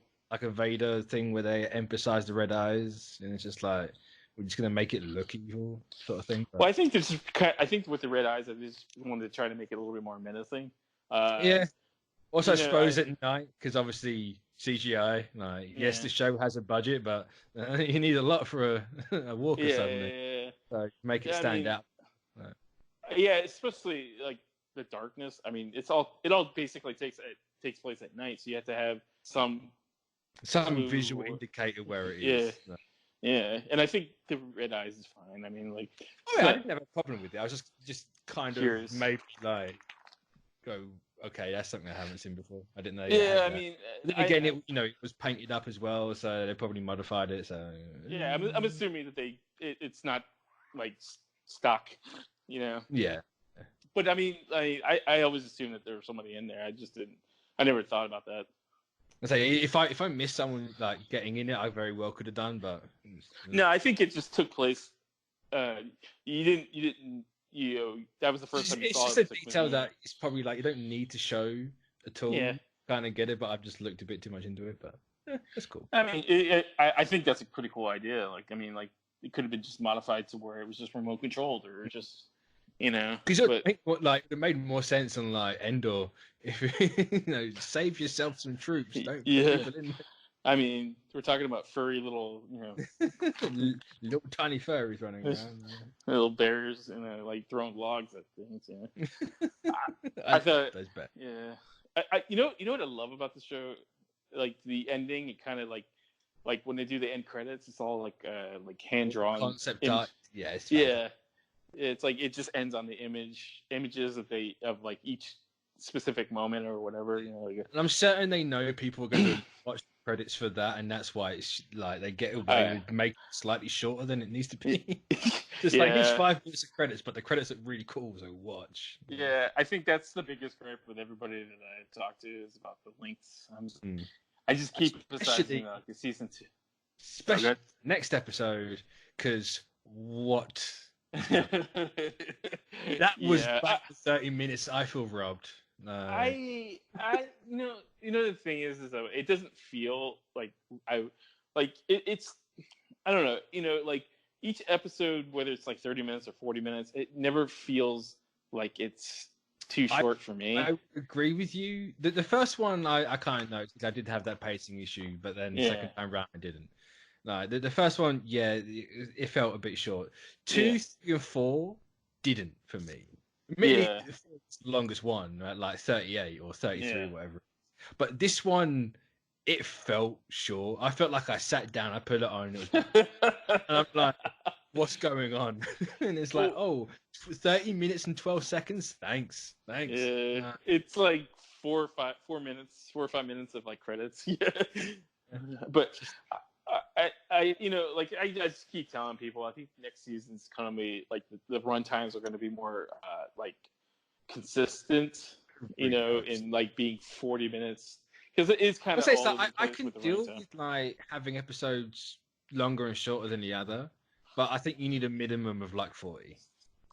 thing where they emphasize the red eyes, and it's just like, we're just gonna make it look evil, sort of thing. Well, I think with the red eyes, I just wanted to try to make it a little bit more menacing. Also, I suppose at night, because obviously CGI. Like, yes, the show has a budget, but you need a lot for a walker suddenly. So make it stand out. Yeah, especially like the darkness. I mean, it all basically takes place at night, so you have to have some visual indicator where it is. Yeah, and I think the red eyes is fine. I mean, like, I didn't have a problem with it. I was just kind of maybe like go, okay, that's something I haven't seen before. I didn't know. Yeah, I mean, again, it was painted up as well, so they probably modified it. So yeah, I'm assuming that it's not like stock. Yeah. But I mean, I always assumed that there was somebody in there. I never thought about that. I say, if I missed someone like getting in it, I very well could have done, but no, I think it just took place. You didn't. That was the first time you saw it. It's just a detail that it's probably like you don't need to show at all. Yeah. Kind of get it, but I've just looked a bit too much into it. But that's cool. I mean, I think that's a pretty cool idea. Like, I mean, like, it could have been just modified to where it was just remote controlled, or just. Because it made more sense on like Endor. If save yourself some troops. Don't put people in there. I mean, we're talking about furry little, little tiny furries running around. Little bears, like throwing logs at things. I thought, that's bad. Yeah. You know what I love about the show? like the ending, it kind of like when they do the end credits, it's all like hand drawn concept art. Yeah, it's yeah. It's like it just ends on the images of like each specific moment or whatever, you know. Like, and I'm certain they know people are going to watch the credits for that, and that's why it's like they get away with making it slightly shorter than it needs to be. Just like here's 5 minutes of credits, but the credits look really cool, so watch. Yeah, I think that's the biggest gripe with everybody that I talk to is about the lengths. I just keep emphasizing the season 2. Especially next episode, because what? That was about 30 minutes. I feel robbed. I you know the thing is though, it doesn't feel like it's I don't know, you know, like each episode, whether it's like 30 minutes or 40 minutes, it never feels like it's too short for me. I agree with you. The first one I kind of noticed because I did have that pacing issue, but then second time round I didn't. No, the first one, it felt a bit short. 2, 3, and 4 didn't for me. Admittedly, it's the longest one, right? Like 38 or 33 or whatever. But this one, it felt short. I felt like I sat down, I put it on, and it was and I'm like, what's going on? And it's like, 30 minutes and 12 seconds? Thanks. Yeah, it's like 4 or 5 minutes of like credits. But I you know, like I just keep telling people, I think next season's gonna be like the run times are gonna be more like consistent, you know, in like being 40 minutes because it is kind of. I can deal with like having episodes longer and shorter than the other, but I think you need a minimum of like 40.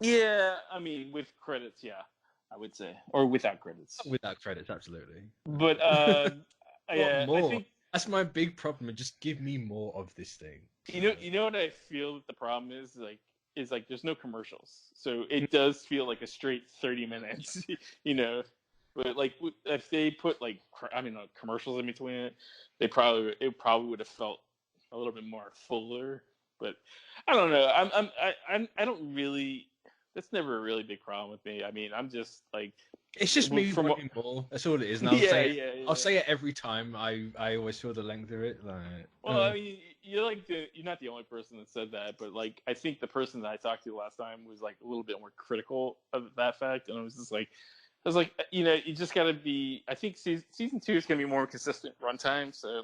Yeah, I mean with credits, I would say, or without credits. Without credits, absolutely. But I think that's my big problem. Just give me more of this thing. You know what I feel that the problem is like there's no commercials, so it does feel like a straight 30 minutes, you know. But like if they put like commercials in between it, it probably would have felt a little bit more fuller. But I don't know. I don't really. That's never a really big problem with me. I mean, I'm just like. It's just me wanting more. That's all it is. And I'll say it every time. I always feel the length of it. Like, well, I mean, you're not the only person that said that, but like I think the person that I talked to last time was like a little bit more critical of that fact, and I was like, you know, you just got to be. I think season 2 is going to be more consistent runtime, so.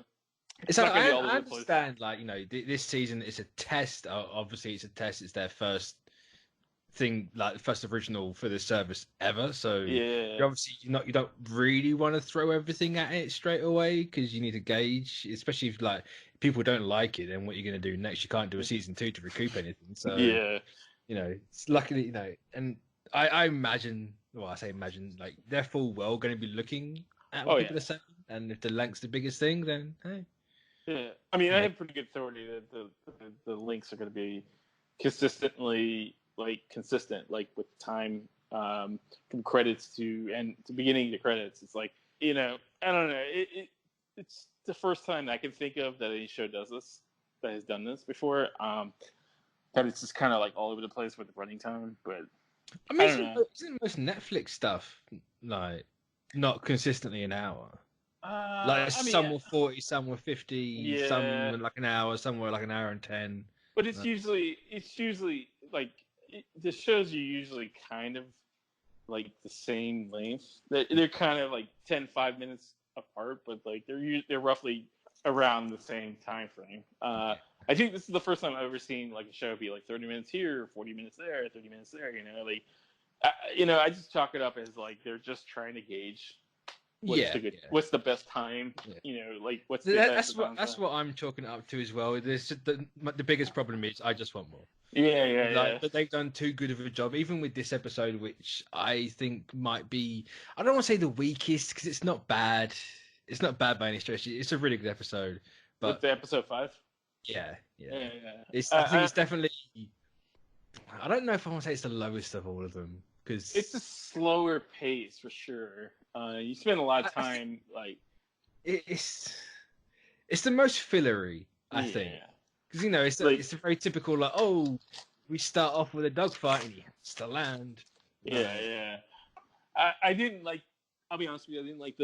It's like, I understand, like, you know, this season is a test. Obviously, it's a test. It's their first thing, like first original for the service ever. So obviously you don't really want to throw everything at it straight away because you need to gauge, especially if like people don't like it. Then what you're going to do next? You can't do a season 2 to recoup anything. So you know, it's luckily, you know, and I imagine. Well, I say imagine, like they're full well going to be looking at what people are saying, and if the length's the biggest thing, then hey. Yeah, I mean, I have pretty good authority that the links are going to be consistently consistent, like with time from credits to beginning to credits. It's like, you know, I don't know. It's the first time I can think of that any show does this, that has done this before. But it's just kind of like all over the place with the running time. But I mean, isn't most Netflix stuff like not consistently an hour? Like some were 40, some were 50, some were like an hour, some were like an hour and 10. But it's usually like the shows are usually kind of like the same length. They're kind of like 5 minutes apart, but like they're roughly around the same time frame. I think this is the first time I've ever seen like a show be like 30 minutes here, 40 minutes there, 30 minutes there. You know, like I just chalk it up as like they're just trying to gauge. What's the best time? You know, like what's the best time? That's what I'm chalking it up to as well. The biggest problem is I just want more. But they've done too good of a job, even with this episode, which I think might be. I don't want to say the weakest because it's not bad. It's not bad by any stretch. It's a really good episode. But with the episode 5. Yeah. I think it's definitely. I don't know if I want to say it's the lowest of all of them. Cause it's a slower pace for sure. You spend a lot of time it's the most fillery, I think, because you know it's a very typical like, oh, we start off with a dogfight and he has to land. I didn't like. I'll be honest with you. I didn't like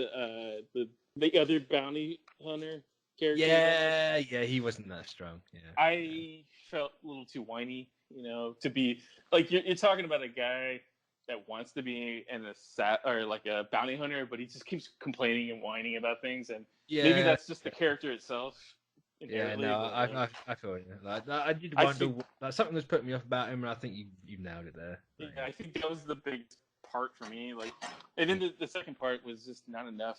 the other bounty hunter character. Yeah, he wasn't that strong. Yeah, I felt a little too whiny, to be like you're talking about a guy that wants to be or like a bounty hunter, but he just keeps complaining and whining about things, and maybe that's just the character itself. Yeah, no, I feel it. Like, I did wonder, something that's put me off about him, and I think you nailed it there. Yeah, I think that was the big part for me. Like, and then the second part was just not enough.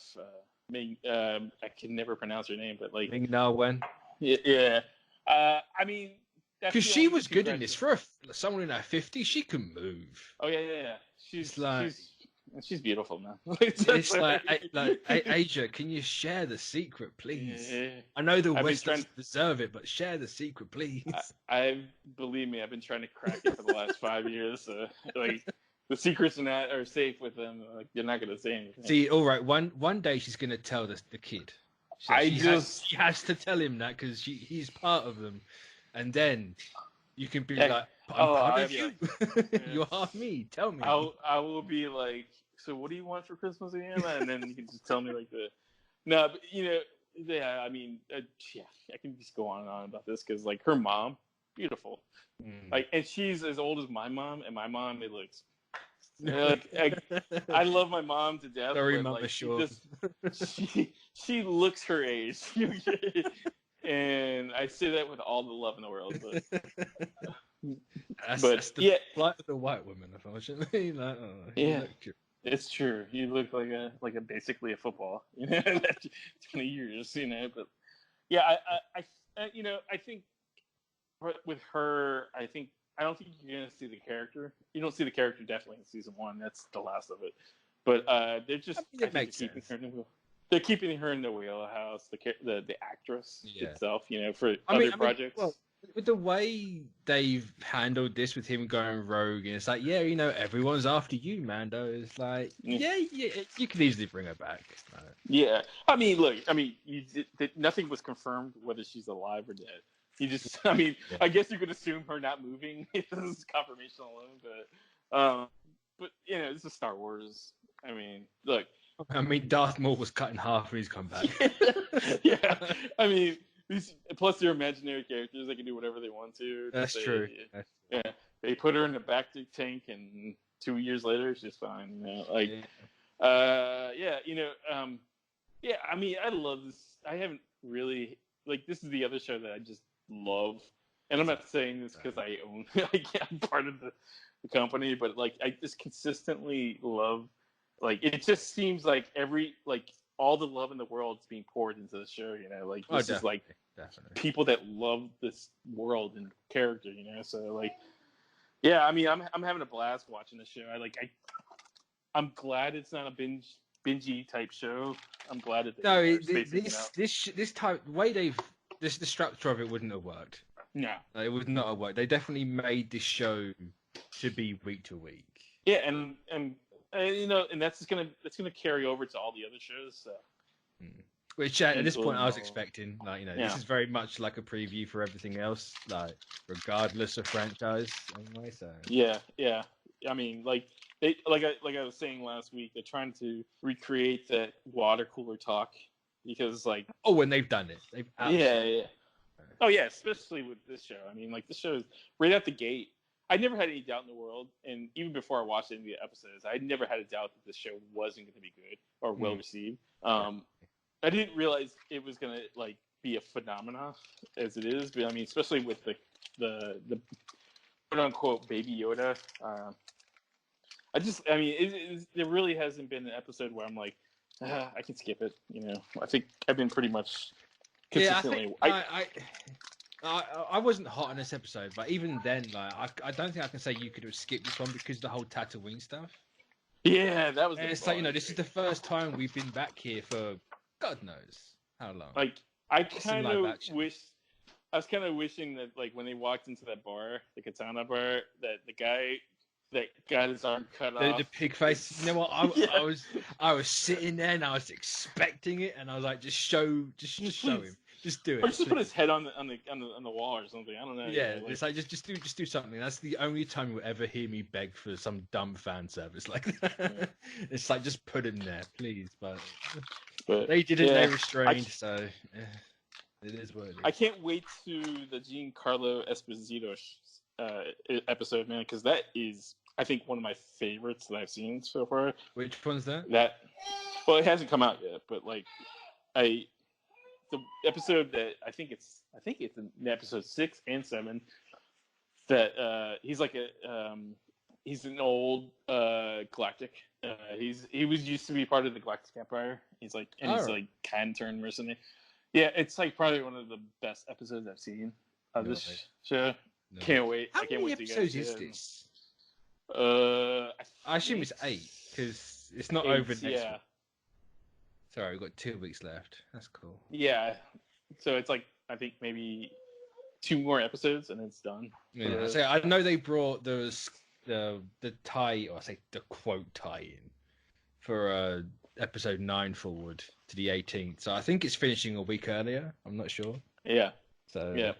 I can never pronounce her name, but like Ming-Na Wen. Yeah. I mean, because she was good in this for someone in her 50s. She can move. Oh yeah. She's beautiful, man. It's like Asia, can you share the secret, please? Yeah. I know the West doesn't deserve it, but share the secret, please. Believe me, I've been trying to crack it for the last 5 years. Like the secrets are safe with them. Like you're not gonna say anything. See, all right, one day she's gonna tell the kid. She has to tell him that because he's part of them, and then you can be like, I'm part of you. Like, you are me. Tell me. I will be like, so what do you want for Christmas again? And then you can just tell me like no, but I mean, I can just go on and on about this because like her mom, beautiful, like, and she's as old as my mom, and my mom, it looks. I love my mom to death. Very mama sure. She looks her age, and I say that with all the love in the world. That's the plight of the white woman, unfortunately. Like, it's true. You look like a basically a football. 20 years, But yeah, I think with her, I don't think you're gonna see the character. You don't see the character definitely in season 1. That's the last of it. But they're just they're keeping her in the wheelhouse. The actress itself, for other projects. Well, with the way they've handled this with him going rogue, and it's like, everyone's after you, Mando. It's like, you could easily bring her back. Yeah, I mean, look, nothing was confirmed whether she's alive or dead. You just, I guess you could assume her not moving. This is confirmation alone, but this is Star Wars. Look. Darth Maul was cut in half when he's come back. Yeah. Plus they're imaginary characters. They can do whatever they want to. That's true. Yeah. They put her in the back tank, and 2 years later, she's fine. I love this. I haven't really this is the other show that I just love, and I'm not saying this because I own I'm part of the company, but I just consistently love it just seems like all the love in the world is being poured into the show, this is definitely people that love this world and character, so I'm having a blast watching the show. I'm glad it's not a bingey type show. I'm glad that this type way the structure of it wouldn't have worked. No, it would not have worked. They definitely made this show to be week to week. Yeah, and that's gonna carry over to all the other shows. So. Which at this point I was expecting. This is very much like a preview for everything else. Regardless of franchise, anyway. So. Yeah. I was saying last week, they're trying to recreate that water cooler talk because when they've done it, they've absolutely... Oh yeah, especially with this show. This show is right out the gate. I never had any doubt in the world, and even before I watched any of the episodes, I never had a doubt that this show wasn't going to be good or well received. I didn't realize it was going to be a phenomenon as it is, but especially with the quote unquote Baby Yoda. There really hasn't been an episode where I'm like, I can skip it. I think I've been pretty much consistently. I wasn't hot on this episode, but even then, I don't think I can say you could have skipped this one because of the whole Tatooine stuff. Yeah, that was. And it's this is the first time we've been back here for God knows how long. I kind of wish. I was kind of wishing that, when they walked into that bar, the Katana bar, that the guy that got his arm cut off, the pig face. You know what? I was sitting there and I was expecting it, and I was like, just show him. Just do it. Or just put his head on the wall or something. I don't know. Yeah, it's like just do something. That's the only time you'll ever hear me beg for some dumb fan service like that. Yeah. It's like just put him there, please. But they didn't. They restrained, so it is what it is. I can't wait to the Giancarlo Esposito episode, man, because that is, I think, one of my favorites that I've seen so far. Which one's that? Well, it hasn't come out yet, but like the episode that I think it's in episode 6 and 7 that he's like he's an old galactic. He was used to be part of the Galactic Empire. He's like like can turn mercenary. Yeah, it's like probably one of the best episodes I've seen of this show. No. Can't wait. How I can't many wait episodes to is get this? I assume it's 8 because it's not 8, over next week. Sorry, we've got 2 weeks left. That's cool. Yeah, so it's like I think maybe 2 more episodes and it's done. Yeah, so I know they brought the tie, or I say the quote tie-in for episode 9 forward to the 18th. So I think it's finishing a week earlier. I'm not sure. Yeah. So yeah,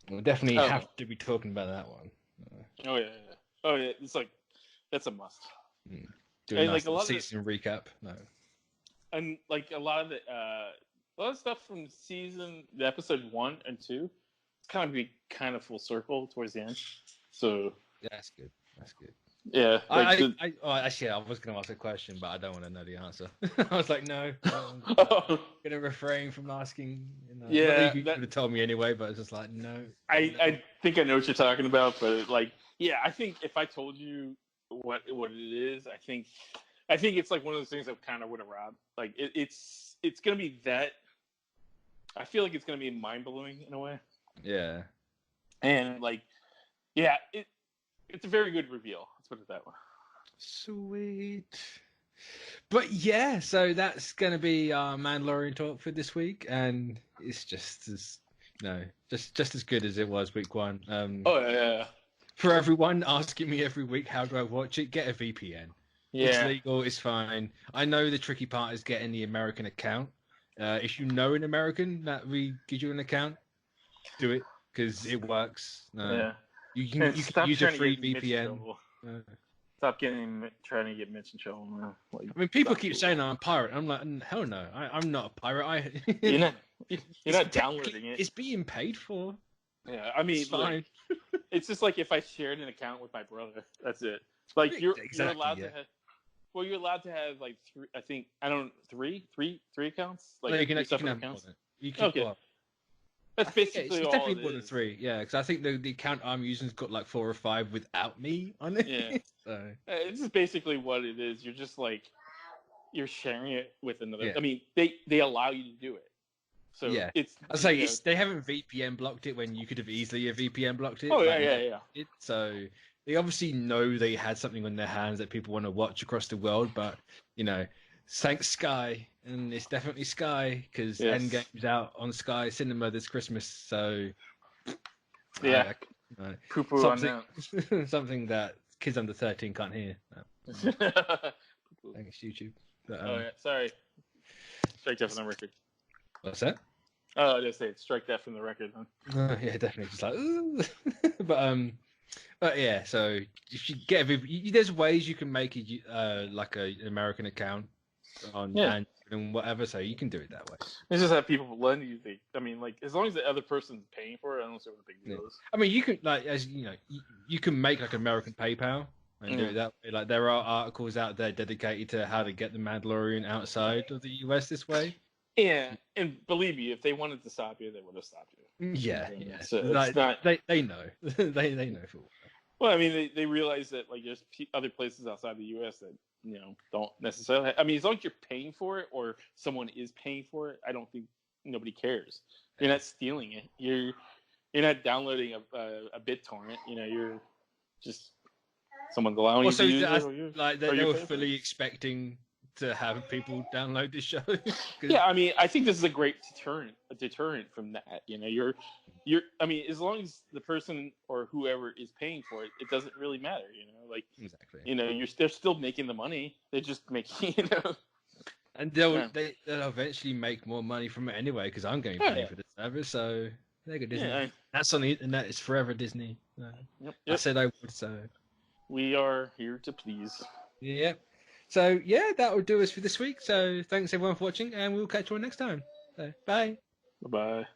we'll definitely have to be talking about that one. Oh yeah. It's like that's a must. Doing like a lot season recap. No. And like a lot of stuff from the episode 1 and 2, it's kind of full circle towards the end. So yeah, that's good. That's good. Yeah. Actually, I was going to ask a question, but I don't want to know the answer. I was like, no, I'm going to refrain from asking. Yeah, you could have told me anyway, but it's just like, no. I think I know what you're talking about, but like, yeah, I think if I told you what it is, I think it's like one of those things that kind of would have robbed. Like it's gonna be that. I feel like it's gonna be mind blowing in a way. Yeah. And like, yeah, it's a very good reveal. Let's put it that way. Sweet. But yeah, so that's gonna be our Mandalorian talk for this week, and it's just as good as it was week 1. Yeah. For everyone asking me every week, how do I watch it? Get a VPN. Yeah. It's legal, it's fine. I know the tricky part is getting the American account. If you know an American that we give you an account, do it because it works. You can use a free VPN. Stop trying to get Mitch in trouble. I mean, people keep saying I'm a pirate. I'm like, hell no, I'm not a pirate. You're not downloading it. It's being paid for. Yeah, I mean, it's fine. It's just like if I shared an account with my brother. That's it. Like you're allowed to have. Well, you're allowed to have like 3. I think three accounts. Like no, you can separate have accounts. You can That's basically it's all definitely it more than is. 3. Yeah, because I think the account I'm using's got like 4 or 5 without me on it. Yeah. So It's just basically what it is. You're just like you're sharing it with another. Yeah. I mean, they allow you to do it. So yeah, it's. I say they haven't VPN blocked it when you could have easily VPN blocked it. Oh yeah. So they obviously know they had something on their hands that people want to watch across the world, but thanks Sky, and it's definitely Sky because Endgame's out on Sky Cinema this Christmas. So yeah, poo-poo on that. Something that kids under 13 can't hear. Thanks YouTube. But, sorry. Strike that from the record. What's that? Oh, I just say strike that from the record. Huh? Yeah, definitely. Just like, but yeah. So if you get there's ways you can make like an American account on and whatever. So you can do it that way. It's just have people lend you. I mean, like as long as the other person's paying for it, I don't see what the big deal is. I mean, you can you can make like American PayPal and do it that way. Like there are articles out there dedicated to how to get the Mandalorian outside of the US this way. Yeah, and believe me, if they wanted to stop you, they would have stopped you. Yeah. So it's not. They know. they know for. Well, I mean, they realize that like there's other places outside the U.S. that don't necessarily. I mean, as long as you're paying for it or someone is paying for it, I don't think nobody cares. You're not stealing it. You're not downloading a BitTorrent. You're just someone's allowing you to use it. Like they were fully expecting to have people download this show. Yeah, I mean, I think this is a great deterrent from that. I mean, as long as the person or whoever is paying for it, it doesn't really matter. Like exactly. They're still making the money. They're just making. And they'll eventually make more money from it anyway because I'm going to pay for this whatever. So there you go, Disney. Yeah, That's on the internet. It's forever Disney. yep. I said I would. So We are here to please. yeah. So yeah, that will do us for this week. So thanks everyone for watching, and we'll catch you all next time. So bye. Bye bye.